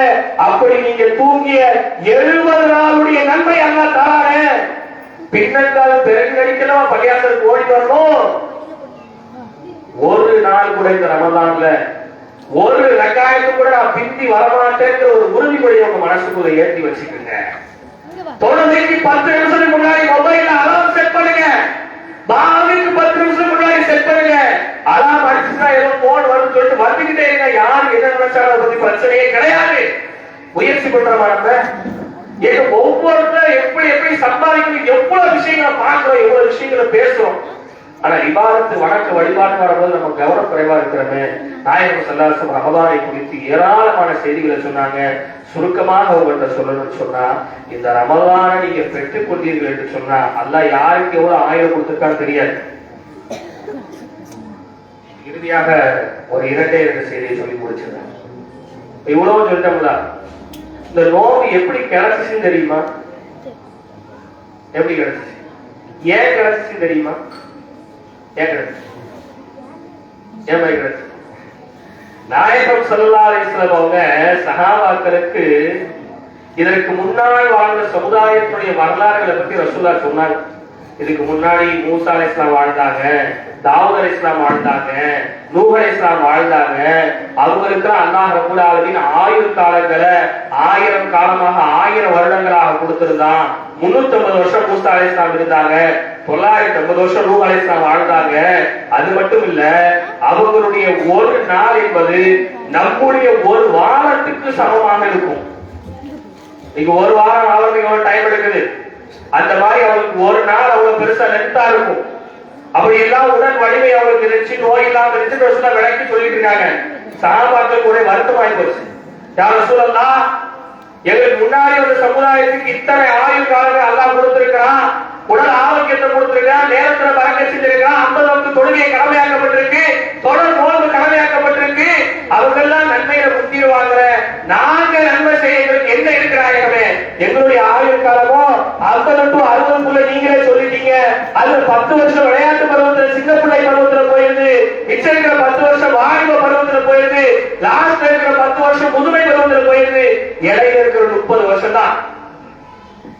அப்படி நீங்க தூங்கிய 70 நாளுடைய நன்மை அல்லாஹ் தரானே. பின்னங்கால் பிறகு நடிக்கலாம், பள்ளியாசலுக்கு ஓடி வரணும். ஒரு நாள் கூட இந்த ரமலான்ல ஒரு ரக்காயத்து கூட நான் பிந்தி வரமாட்டேங்கிற ஒரு உறுதிமொழியை உங்க மனசுக்குள்ள ஏற்றி வச்சுக்கோங்க. தொழுகைக்கு 10 நிமிஷத்துக்கு முன்னாடி மொபைல்ல அலாரம் செட் பண்ணுங்க. பாவிக்கு 10 நிமிஷம் முன்னாடி செட் பண்ணுங்க. அலாரம் அடிச்சுட்டா ஏதோ போன் வரும்னு சொல்லிட்டு வந்துகிட்டே இருங்க. யாரு என்ன நினைச்சாலும் அதை பத்தி பிரச்சனையே கிடையாது. முயற்சி பண்றோமா நம்ம? ஒவ்வொருத்தரும் எப்படி எப்படி சம்பாதிக்கணும், எவ்வளவு விஷயங்களை பார்க்கிறோம், எவ்வளவு விஷயங்களை பேசுறோம். ஆனா இபாதத்து வணக்க வழிபாடு வரும்போது நம்ம கவனக்குறைவா இருக்கிறோமே. நாயகம் ஸல்லல்லாஹு அலைஹி வஸல்லம் ரமதானை குறித்து ஏராளமான செய்திகளை சொன்னாங்க. சுருக்கமாக உங்கள்கிட்ட சொல்லணும்னு சொன்னா, இந்த ரமதானை நீங்க பெற்றுக் கொண்டீர்கள் என்று சொன்னா அல்லாஹ் யாருக்கு எவ்வளவு ஆயுள் கொடுத்திருக்கான்னு தெரியாது. இறுதியாக ஒரு 2 செய்தியை சொல்லி முடிச்சிருந்தேன். இவ்வளவு சொல்லிட்டோம்ல, இந்த நோவு எப்படி கிடைச்சிச்சுன்னு தெரியுமா? எப்படி கிடைச்சிச்சு? ஏன் கிடைச்சிச்சு தெரியுமா? ஏன் கிடைச்சிச்சு? ஏன் கிடைச்சிச்சு? நாயகம் ஸல்லல்லாஹு அலைஹி வஸல்லம் அவங்க சஹாபாக்களுக்கு இதற்கு முன்னால் வாழ்ந்த சமுதாயத்துடைய வரலாறுகளை பத்தி ரசூலுல்லாஹ் சொன்னாங்க. இதுக்கு முன்னாடி மூசா அலைஹிஸ்ஸலாம் வாழ்ந்தாங்க, தாவூத் அலைஹிஸ்ஸலாம் வாழ்ந்தாங்க, நூஹ் அலைஹிஸ்ஸலாம் வாழ்ந்தாங்க. அவங்களுக்கு அல்லாஹ் ரப்பல் ஆலமீன் 1000 காலங்களை 1000 காலமாக 1000 வருடங்களாக கொடுத்திருந்தான். 350 வருஷம் மூசா அலைஹிஸ்ஸலாம் இருந்தாங்க, 950 வருஷம் நூஹ் அலைஹிஸ்ஸலாம் வாழ்ந்தாங்க. அது மட்டும் இல்ல, அவங்களுடைய ஒரு நாள் என்பது நம்முடைய ஒரு வாரத்துக்கு சமமாக இருக்கும். நீங்க ஒரு வாரம் ஆகிறதுக்கு எவ்வளவு டைம் எடுக்குது, அந்த மாதிரி அவங்களுக்கு ஒரு நாள் அவ்வளவு பெருசா லென்த்தா இருக்கும். அப்படி எல்லாம் உடல் வலிமை அவங்களுக்கு இருந்துச்சு, நோய் இல்லாம இருந்துச்சு விளக்கி சொல்லிட்டு இருக்காங்க. சஹாபாக்கள் கூட வருத்தமாய் போச்சு. யா ரசூலல்லாஹ், எங்களுக்கு முன்னாடி ஒரு சமுதாயத்துக்கு இத்தனை ஆயுள் காலங்கள் அல்லாஹ் கொடுத்திருக்கிறான், உடல் ஆரோக்கியத்தை கொடுத்திருக்கிறான், நேரத்துல பறக்க செஞ்சிருக்கிறான், 50 வக்து தொழுகை கடமையாக்கப்பட்டிருக்கு, தொடர் நோன்பு கடமையாக்கப்பட்டிருக்கு, அவங்க எல்லாம் நன்மையில முத்திடுவாங்க. நாங்க நன்மை செய்யறதுக்கு என்ன இருக்கிறாயவே? எங்களுடைய ஆயுள் காலமோ 50 to 60 நீங்களே சொல்லிட்டீங்க. அது 10 வருஷம் விளையாட்டு பருவத்துல, சின்ன பிள்ளை பருவத்துல போயிருது, மிச்சம் இருக்கிற 10 வருஷம் வாலிப பருவத்துல போயிருது, லாஸ்ட்ல இருக்கிற 10 வருஷம் முதுமை பருவத்துல போயிருது, இடையில இருக்கிற 30 வருஷம் தான்.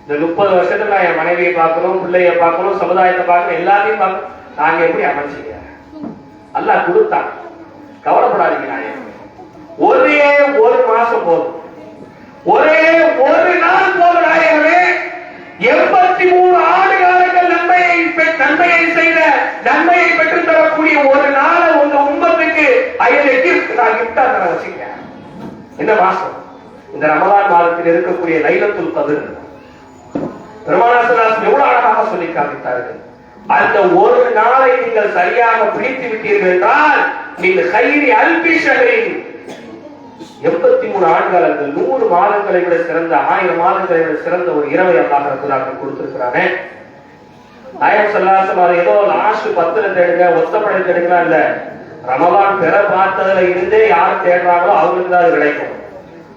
இந்த 30 வருஷத்துல நான் என் மனைவியை பார்க்கணும், பிள்ளைய பார்க்கணும், சமுதாயத்தை பார்க்கணும், எல்லாத்தையும் பார்க்கணும். நாங்க எப்படி அமைச்சீங்க? அல்லாஹ் கொடுத்தான், கவலைப்படாதீங்க. நான் ஒரே ஒரு மாசம் போதும், ஒரே ஒரு நாள் போதும். நாயகமே 83 ஆண்டு காலங்கள் நன்மையை செய்த, நன்மையை பெற்று தரக்கூடிய ஒரு நாளை உங்க உம்மத்துக்கு நான் கிஃப்டா தர வச்சுக்கிறேன். இந்த மாசம், இந்த ரமலான் மாதத்தில் இருக்கக்கூடிய லைலத்துல் கத்ர் பெருமானார் ஸல்லல்லாஹு அலைஹி வஸல்லம் எவ்வளவு அழகாக சொல்லி காமித்தார்கள். அந்த ஒரு நாளை நீங்கள் சரியாக பிடித்து விட்டீர்கள் என்றால் நீங்கள் கைரி அல்பி ஷஹரின் 83 ஆண்டுகாலங்கள், 100 மாதங்களை விட சிறந்த, 1000 மாதங்களை விட சிறந்த ஒரு இரவை அல்லாஹ் ரப்பல் ஆலமீன் கொடுத்திருக்கிறானே. நாயகம் ஸல்லல்லாஹு அலைஹி வஸல்லம் ஏதோ லாஸ்ட் 10 தேடுங்க, ஒத்தப்படை தேடுங்க இல்ல, ரமலான் பெற பார்த்ததுல இருந்தே யார் தேடுறாங்களோ அவங்களுக்கு தான் அது கிடைக்கும்.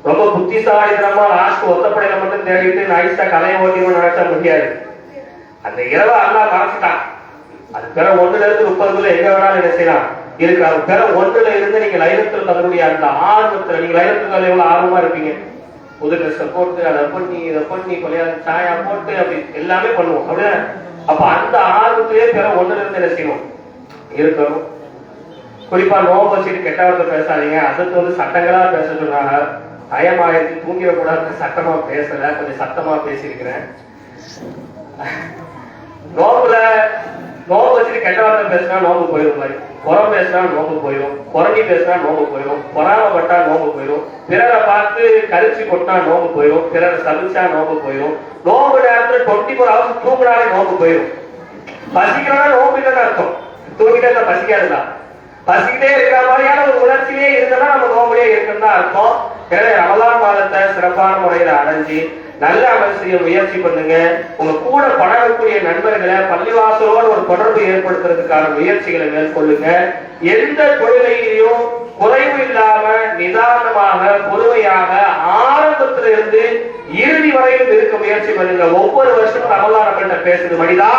ரொம்ப புத்திசாலித்தனமா லாஸ்ட் ஒத்தப்படையில மட்டும் தேடிட்டு நைஸா கலையை ஓட்டின்னு நினைச்சா முடியாது. அந்த இரவை அல்லாஹ் மறைச்சிட்டான். அது பெற 1ல இருந்து 30 எங்க வேணாலும் என்ன செய்யலாம் இருக்கு. அது பெற 1ல இருந்து நீங்க லைலத்துல் கத்ருடைய அந்த ஆர்வத்துல, நீங்க லைலத்துல் கத்ர் எவ்வளவு ஆர்வமா இருப்பீங்க. புது ட்ரெஸ் போட்டு அதை பண்ணி இதை பண்ணி கொலையாத சாயா போட்டு அப்படி எல்லாமே பண்ணுவோம் அப்படியே. அப்ப அந்த ஆர்வத்திலேயே பெற 1ல இருந்து என்ன செய்யணும் இருக்கணும். குறிப்பா நோம்பு வச்சுட்டு கெட்ட வார்த்தை பேசாதீங்க. அதுக்கு சட்டங்களா பேச சொன்னாங்க. பயமாயிரத்தி தூங்கிடக்கூடாது, சட்டமா பேசல, கொஞ்சம் சத்தமா பேசியிருக்கிறேன். நோம்புல நோம்பு வச்சுட்டு கெட்ட வார்த்தை பேசினா நோம்பு போயிடும், மாதிரி புறம் பேசினா நோம்பு போயிடும், புறணி பேசினா நோம்பு போயிடும், பொறாமப்பட்டா நோம்பு போயிடும், பிறரை பார்த்து கரிச்சு கொட்டினா நோம்பு போயிடும், பிறரை சலிச்சா நோம்பு போயிடும், நோம்பு நேரத்துல 24 hours தூங்கினாலே நோம்பு போயிடும். பசிக்கிறோம்னா நோம்பு இல்லைன்னு அர்த்தம், தூங்கிட்டா பசிக்காதுதான். பசிக்கிட்டே இருக்கிற மாதிரியான ஒரு உணர்ச்சியிலே இருந்தா நம்ம நோம்புலயே இருக்குன்னு தான் அர்த்தம். எனவே ரமலான் மாதத்தை சிறப்பான முறையில அடைஞ்சு நல்ல அமல் செய்ய முயற்சி பண்ணுங்க. உங்க கூட பழகக்கூடிய நண்பர்களை பள்ளிவாசலோடு ஒரு தொடர்பு ஏற்படுத்துறதுக்கான முயற்சிகளை மேற்கொள்ளுங்க. எந்த தொழிலையும் குறைவு இல்லாம நிதானமாக பொறுமையாக ஆரம்பத்திலிருந்து இறுதி வரையில் இருக்க முயற்சி பண்ணுங்க. ஒவ்வொரு வருஷமும் ரமலான் நம்மள்கிட்ட பேசுது, மனிதா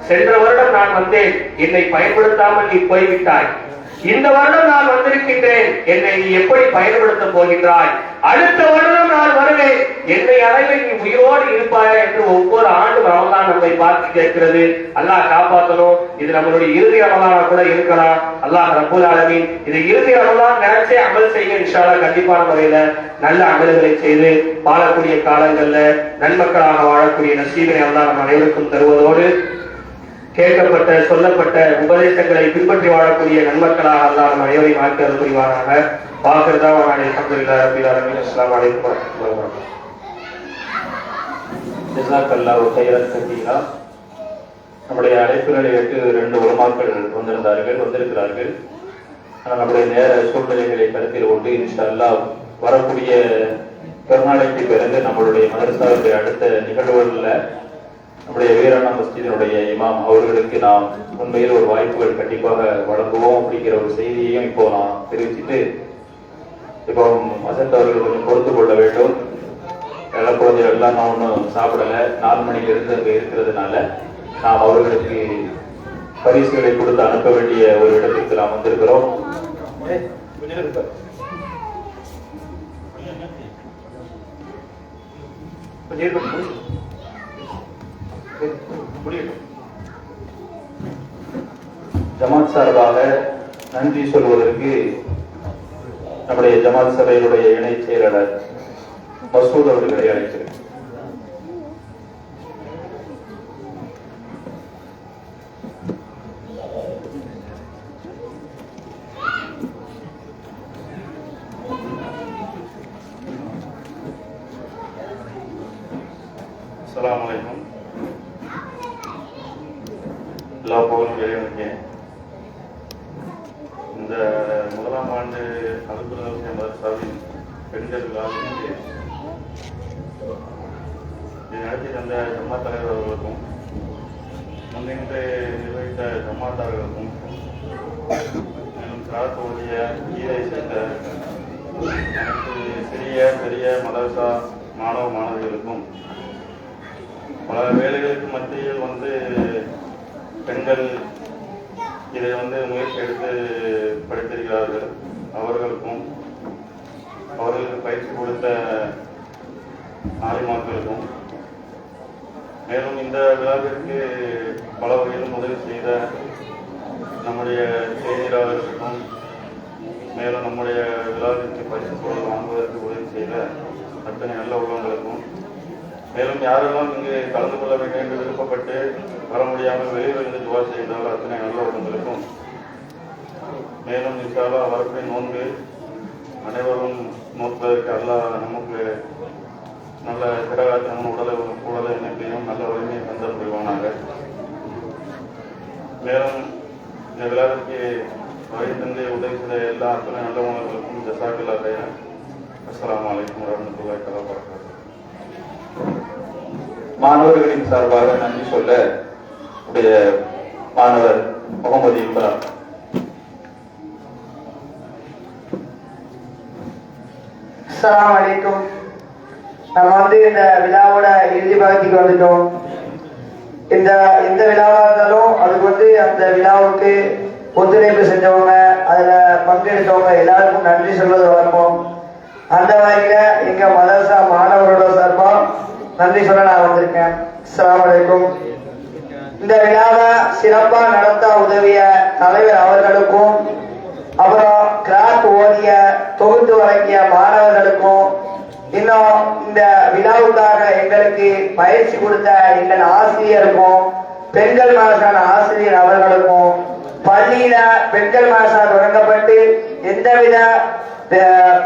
சென்ற வருடம் நான் வந்தேன், என்னை பயன்படுத்தாமல் நீ போய்விட்டாய். இந்த வருடம் நான் வந்திருக்கின்றேன், என்னை நீ எப்படி பயன்படுத்த போகின்றாய்? அடுத்த வருடம் நான் வருவேன், என்னை அறையில் நீ உயிரோடு இருப்பாயா என்று ஒவ்வொரு ஆண்டும் ரமலான் நம்மை பார்த்து கேட்கிறது. அல்லாஹ் காப்பாற்றணும். இது நம்மளுடைய இறுதி ரமலானா கூட இருக்கலாம். அல்லாஹ் ரப்பல் ஆலமீன் இது இறுதி ரமலான் நினைச்சே அமல் செய்ய இன்ஷா அல்லாஹ் கண்டிப்பான முறையில நல்ல அமல்களை செய்து வாழக்கூடிய காலங்கள்ல நன்மக்களாக வாழக்கூடிய நசீபினை அல்லாஹ் நம் அனைவருக்கும் தருவதோடு கேட்கப்பட்ட சொல்லப்பட்ட உபதேசங்களை பின்பற்றி வாழக்கூடிய நன்மக்களாக அல்லாஹ் நம் அனைவரையும் ஆக்கியது புரிவானாக. வாக்குறுதான் அல்ஹம்துலில்லாஹி ரப்பில் ஆலமீன். அஸ்ஸலாமு அலைக்கும் வரஹ்மத்துல்லாஹி வபரகாத்துஹு. ஜஸாக்கல்லாஹு கைரன் கதீரா. நம்முடைய அழைப்புகளை ஏற்று 2 உலமாக்கள் வந்திருக்கிறார்கள். நம்முடைய நேர சூழ்நிலைகளை கருத்தில் கொண்டு இன்ஷா அல்லாஹ் வரக்கூடிய பெருநாளைக்கு பிறகு நம்மளுடைய மதரசாவுடைய அடுத்த நிகழ்வுகளில் நம்முடைய வீராணா மஸ்ஜிதினுடைய இமாம் அவர்களுக்கு நாம் உண்மையில் ஒரு வாய்ப்புகள் கண்டிப்பாக வழங்குவோம் அப்படிங்கிற ஒரு செய்தியையும் இப்போ நான் தெரிவிச்சுட்டு, இப்போ வசந்த் அவர்கள் கொஞ்சம் பொறுத்து கொள்ள வேண்டும். குழந்தைகள் எல்லாம் நான் ஒன்றும் சாப்பிடல, 4 மணிலிருந்து அங்கே இருக்கிறதுனால நாம் அவர்களுக்கு பரிசுகளை கொடுத்து அனுப்ப வேண்டிய ஒரு இடத்திற்கு நாம் வந்திருக்கிறோம். ஜமாத் சார்பாக நன்றி சொல்வதற்கு நம்முடைய ஜமாத் சபையினுடைய இணை செயலாளர் மசூத் அவர்களை அழைக்கிறேன். அஸ்ஸலாமு அலைக்கும். எல்லா புகழும் இறைவனுக்கு. இந்த 1ஆம் ஆண்டு அல்குர்ஆன் மதரசாவின் பெண்கள் விழாவிற்கு இதை நடத்தி தந்த ஜமாத் தலைவர் அவர்களுக்கும் முன்னின்று நிர்வகித்த ஜமாத்தார்களுக்கும் மேலும் சிராத் ஓதிய ஈரை சேர்ந்த அனைத்து சிறிய பெரிய மதரசா மாணவ மாணவிகளுக்கும் பல வேலைகளுக்கு மத்தியில் பெண்கள் இதை முயற்சி எடுத்து படித்திருக்கிறார்கள். அவர்களுக்கும் அவர்களுக்கு பயிற்சி கொடுத்த ஆலிமாக்களுக்கும் மேலும் இந்த விழாவிற்கு பல வகையிலும் உதவி செய்த நம்முடைய செய்தியாளர்களுக்கும் மேலும் நம்முடைய விழாவிற்கு பரிசு பொருள் வாங்குவதற்கு உதவி செய்த அத்தனை நல்ல உள்ளவங்களுக்கும் மேலும் யாரெல்லாம் இங்கு கலந்து கொள்ள வேண்டும் என்று விருப்பப்பட்டு வர முடியாமல் வெளியிலிருந்து துவா செய்தால் அத்தனை நல்ல உள்ளவங்களுக்கும் மேலும் இன்ஷா அல்லாஹ் வரக்கூடிய நோன்பு அனைவரும் நோக்குவதற்கு அல்லாஹ் நமக்கு நல்ல திரகாத்திரமும் உடலை இணைப்பையும் நல்ல வலிமையை தந்தல் புரிவானாக. மேலும் இந்த விழாவிற்கு வழி தந்தை உதவி செய்த எல்லா அத்தனை நல்ல உணர்வுகளுக்கும் ஜஸாக்கல்லாஹ் கைரன். அஸ்ஸலாமு அலைக்கும் வரஹ்மத்துல்லாஹி தஆலா வபரகாத்துஹு. மாணவர்களின் சார்பாக நன்றி சொல்ல உடைய மாணவர் முகமது இம்ரான். அஸ்ஸலாமு அலைக்கும். நம்ம இந்த விழாவோட இறுதி பகுதிக்கு வந்துட்டோம். எந்த விழாவா இருந்தாலும் அதுக்கு அந்த விழாவுக்கு ஒத்துழைப்பு செஞ்சவங்க, அதுல பங்கெடுத்தவங்க எல்லாருக்கும் நன்றி சொல்வது வழக்கம். அந்த வகையில எங்க மதரசா மாணவரோட சார்பா நன்றி சொல்ல நான் வந்திருக்கேன். அஸ்ஸலாமு அலைக்கும். இந்த விழாவை சிறப்பா நடத்த உதவிய தலைவர் அவர்களுக்கும், அப்புறம் கிராத் ஓதிய தொகுத்து வழங்கிய மாணவர்களுக்கும், இன்னும் இந்த விழாவுக்காக எங்களுக்கு பயிற்சி கொடுத்த எங்கள் ஆசிரியருக்கும், பெண்கள் மாசான ஆசிரியர் அவர்களுக்கும், பள்ளியில பெண்கள் மாசா தொடங்கப்பட்டு எந்தவித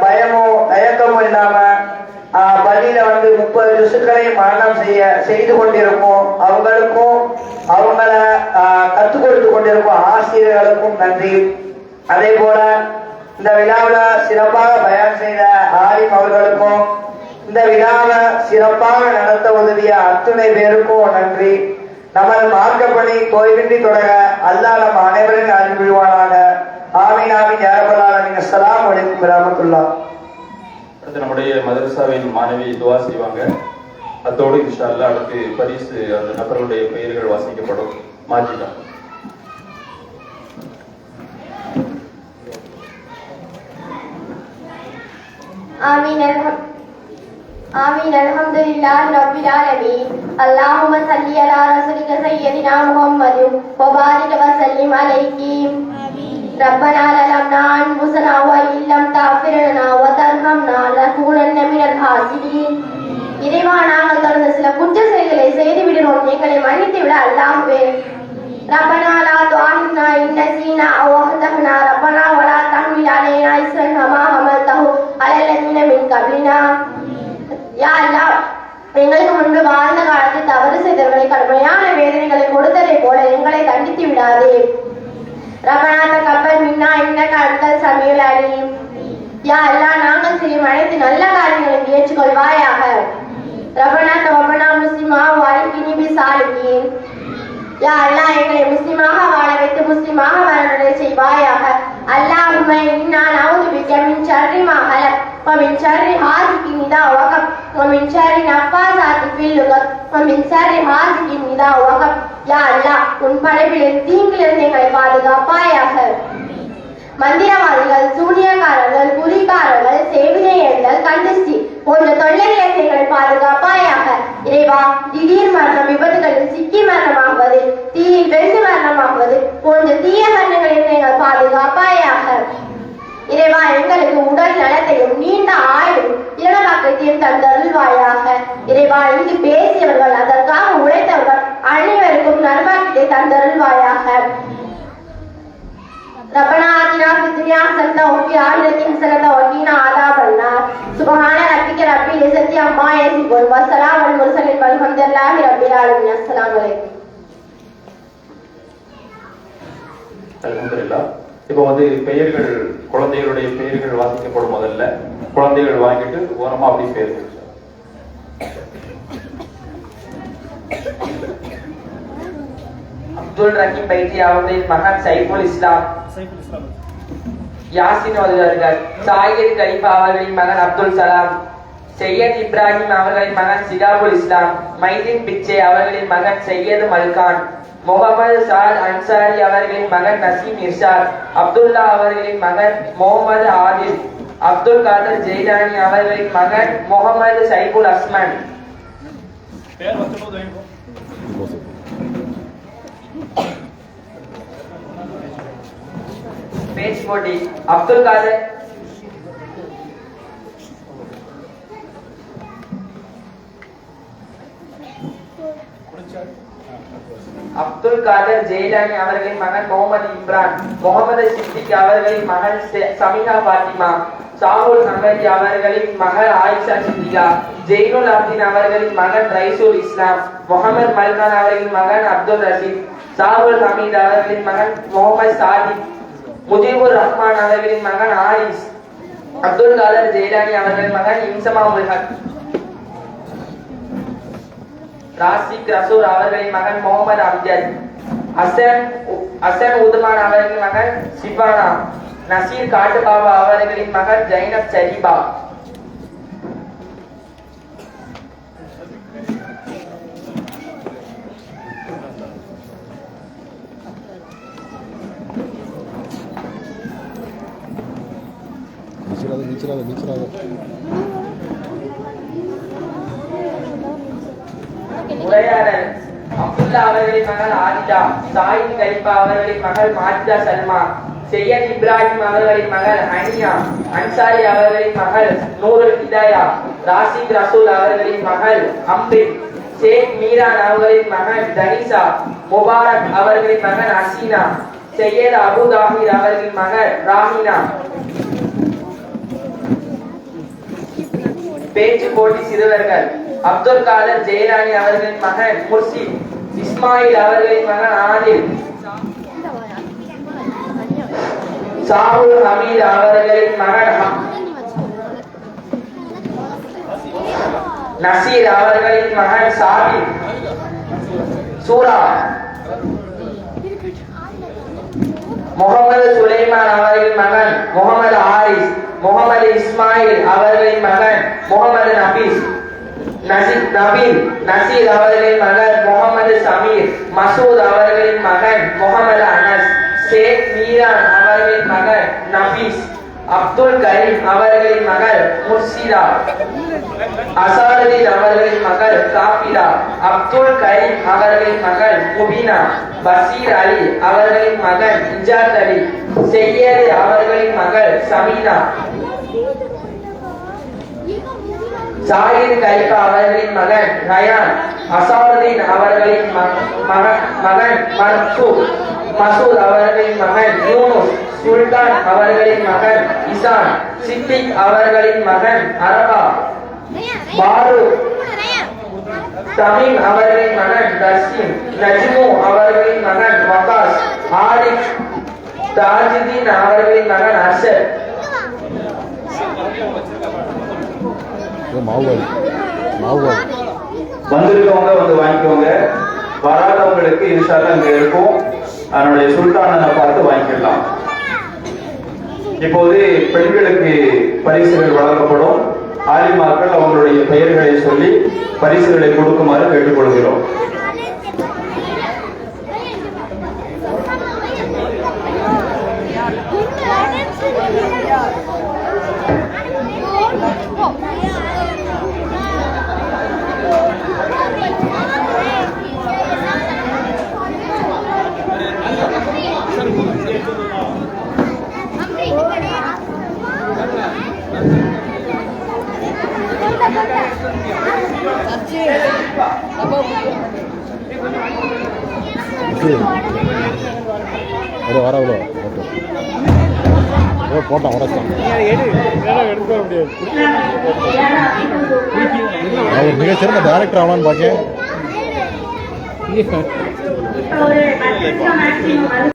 பயமோ தயக்கமோ இல்லாம பள்ளியில 30 ஜுசுக்களை மரணம் செய்து கொண்டிருக்கும் அவங்களுக்கும், அவங்கள கற்றுக் கொடுத்து கொண்டிருக்கும் ஆசிரியர்களுக்கும் நன்றி. அதே போல இந்த விழாவில சிறப்பாக பயான் செய்த ஆலிம் அவர்களுக்கும், இந்த விழாவை சிறப்பாக நடத்த உதவிய அத்துணை பேருக்கும் நன்றி. நமது மார்க்கப்பணி தோய்வின்றி தொடர அல்லாஹ் நம் அனைவரையும் அருள் புரிவானாக. ஆமீன் ஆமீன் யா ரப்பல் ஆலமீன். அஸ்ஸலாமு அலைக்கும் வரஹ்மத்துல்லாஹ். அடுத்து நம்முடைய மதரசாவின் மாணவி துவா செய்வாங்க. அதோடு இன்ஷா அல்லாஹ் அடுத்து பரிசு அந்த நபர்களுடைய பெயர்கள் வாசிக்கப்படும். மாஜிதா. آمين الحمد لله رب العالمين اللهم صل على رسولك سيدنا محمد وبارك وسلم عليه ربنا ظلمنا أنفسنا وإن لم تغفر لنا وترحمنا لنكونن من الخاسرين. இறைவா, நாங்கள் தொடர்ந்து சில குற்ற செயல்களை செய்து விடுகிறோம், எங்களை மன்னித்து விட அல்லாஹ்வே. ربنا لا تؤاخذنا إن نسينا أو أخطأنا ربنا ولا تحمل علينا إصرا كما حملته على الذين من قبلنا. யா அல்லாஹ், எங்களுக்கு முன்பு வாழ்ந்த காலத்தில் தவறு செய்தவர்களை கடுமையான வேதனைகளை கொடுத்ததை போல எங்களை தண்டித்து விடாதே. ரபனா தகப்பல் மின்னா இன்னக அன்தல் சமீஉல் அலீம். யா அல்லாஹ், நாங்கள் செய்யும் அனைத்து நல்ல காரியங்களையும் ஏற்றுக்கொள்வாயாக. ரபனா தவப்பனா முஸ்லிமா வாலிகினி பிசாலிகீன். யா அல்லாஹ், எங்களை முஸ்லிமாக வாழ வைத்து முஸ்லிமாக மரணத்தை செய்வாயாக. அல்லாஹும்ம இன்னா நஊது பிக மின் ஷர்ரி மா ஹலக் வ மின் ஷர்ரி ஹாசிகின் இதா வகப் வ மின் ஷர்ரி நஃபாஸாத்தி ஃபில் உகத் வ மின் ஷர்ரி ஹாசிகின் இதா வகப். யா அல்லாஹ், உன் படைப்பில் தீங்கிலிருந்து எங்களை பாதுகாப்பாயாக. மந்திரவாதிகள், சூனியக்காரர்கள், குறிக்காரர்கள், சேவினையர்கள், கண்டிஸ்டி போன்ற தொல்லைகளை எங்களை பாதுகாப்பாயாக. இறைவா, திடீர் மரணம், விபத்துகளில் சிக்கி மரணமாகுவது, தீயில் வெந்து மரணமாகுவது போன்ற தீய மரணங்களை எங்கள் பாதுகாப்பாயாக. இறைவா, எங்களுக்கு உடல் நலத்தையும் நீண்ட ஆயுளும் இரணவாக்கத்தையும் தந்தருள்வாயாக. இறைவா, இங்கு பேசியவர்கள், அதற்காக உழைத்தவர்கள் அனைவருக்கும் நல்வாக்கத்தை தந்தருள்வாயாக. ربنا آتنا في الدنيا حسنة وفي الآخرة حسنة وقنا عذاب النار سبحان ربك رب العزة عما يصفون وسلام على المرسلين والحمد لله رب العالمين. السلام عليكم. அல்ஹம்துலில்லாஹ். இப்போ பெயர்கள், குழந்தைகளுடைய பெயர்கள் வாசிக்கப்படும். முதல்ல குழந்தைகள் வாங்கிட்டு ஓரமா அப்படி பேர்கள். அப்துல் ரஹீம் பைத்தி அவர்களின் மகன் சைஃபுல் இஸ்லாம். யாசின் அவர்கள். சாயித் கலிஃபா அவர்களின் மகன் அப்துல் சலாம். சையத் இப்ராஹிம் அவர்களின் மகன் சிகாபுல் இஸ்லாம். மைதீன் பிச்சே அவர்களின் மகன் சையது மல்கான். முகமது சாத் அன்சாரி அவர்களின் மகன் நசீம் இர்ஷாத். அப்துல்லா அவர்களின் மகன் முகமது ஆதில். அப்துல் காதர் ஜெயிலானி அவர்களின் மகன் முகமது சைபுல் அஸ்மான். பேச்சு போட்டி. அப்துல் காதர் அப்துல் காதர் ஜெயிலானி அவர்களின் மகன் முகமது இம்ரான். முகமது சித்திக் அவர்களின் மகன் சமீஹா பாத்திமா. சாஹுல் ஹமதி அவர்களின் மகள் ஆயிஷா சித்திகா. ஜெயினுல் அப்தீன் அவர்களின் மகன் ரைசுல் இஸ்லாம். முகமது மல்கான் அவர்களின் மகன் அப்துல் ரஷீத். சாஹுல் ஹமீத் அவர்களின் மகன் முகமது சாதிக். முஜிபுர் ரஹ்மான் அவர்களின் மகன் ஆரிஸ். அப்துல் காதர் ஜெயிலானி அவர்களின் மகன் இன்சமா உல் ஹக். ராசிக் ரசூல் அவர்களின் மகன் முகமது அம்ஜத். ஹசன் உதுமான் அவர்களின் மகன் சிபானா. நசீர் காட்டுபாபா அவர்களின் மகன் ஜைனப் சரிபா. உரையாடல். அப்துல்லா அவர்களின் மகள் ஆதிதா. சாயித் கலிஃபா அவர்களின் மகள் மாஜிதா சல்மா. சையத் இப்ராஹிம் அவர்களின் மகள் ஹனியா. அன்சாரி அவர்களின் மகள் நூருல் ஹிதாயா. ராசிக் ரசூல் அவர்களின் மகள் அம்ரின். ஷேக் மீரான் அவர்களின் மகன் தனிசா. முபாரக் அவர்களின் மகன் ஹசீனா. சையத் அபு தாஹிர் அவர்களின் மகள் ராஹினா. பேச்சு போட்டி சிறுவர்கள். அப்துல் காதர் ஜெயிலானி அவர்களின் மகன் முர்ஷித். இஸ்மாயில் அவர்களின் மகன் ஆதில். சாஹுல் ஹமீத் அவர்களின் மகன் நசீர் அவர்களின் மகன் சாபிர். சூரா. முகமது சுலைமான் அவர்களின் மகன் முகமது ஆரிஸ். முகமது இஸ்மாயில் அவர்களின் மகன் முகமது நபீஸ். நசீர் அவர்களின் மகன் முகமது சமீர். மசூத் அவர்களின் மகன் முகமது அனஸ். ஷேக் மீரான் அவர்களின் மகன் நபீஸ். அப்துல் கரீம் அவர்களின் மகள் முர்ஷிதா. அசாருதீன் அவர்களின் மகள் காபிலா. அப்துல் கரீம் அவர்களின் மகள் முபீனா. பசீர் அலி அவர்களின் மகன் இஜாத் அலி. செய்யது அவர்களின் மகள் சமீனா. சாயித் கலிஃபா அவர்களின் மகன் ரயான். அசாருதீன் அவர்களின் மகன் மசூத் அவர்களின் மகன் யூனுஸ். சுல்தான் அவர்களின் மகன் இசான். சித்திக் அவர்களின் மகன் அரபா. தமீம் அவர்களின் மகன் தஸ்லீம், நஜ்மு அவர்களின் மகன் வகாஸ், ஆரிஃப், தாஜுதீன் அவர்களின் மகன் அர்ஷத். வந்திருக்கவங்க வந்து வாங்கிக்கோங்க, வராதவங்களுக்கு இன்ஷால்லா இங்க இருக்கும், அதனுடைய சுல்தானை பார்த்து வாங்கிக்கலாம். இப்போது பெண்களுக்கு பரிசுகள் வழங்கப்படும். ஆலிமாக்கள் அவங்களுடைய பெயர்களை சொல்லி பரிசுகளை கொடுக்குமாறு கேட்டுக்கொள்கிறோம். போட்டான் உடச்சான் அவர் மிகச்சிறந்த டைரக்டர் ஆகலான்னு பார்க்க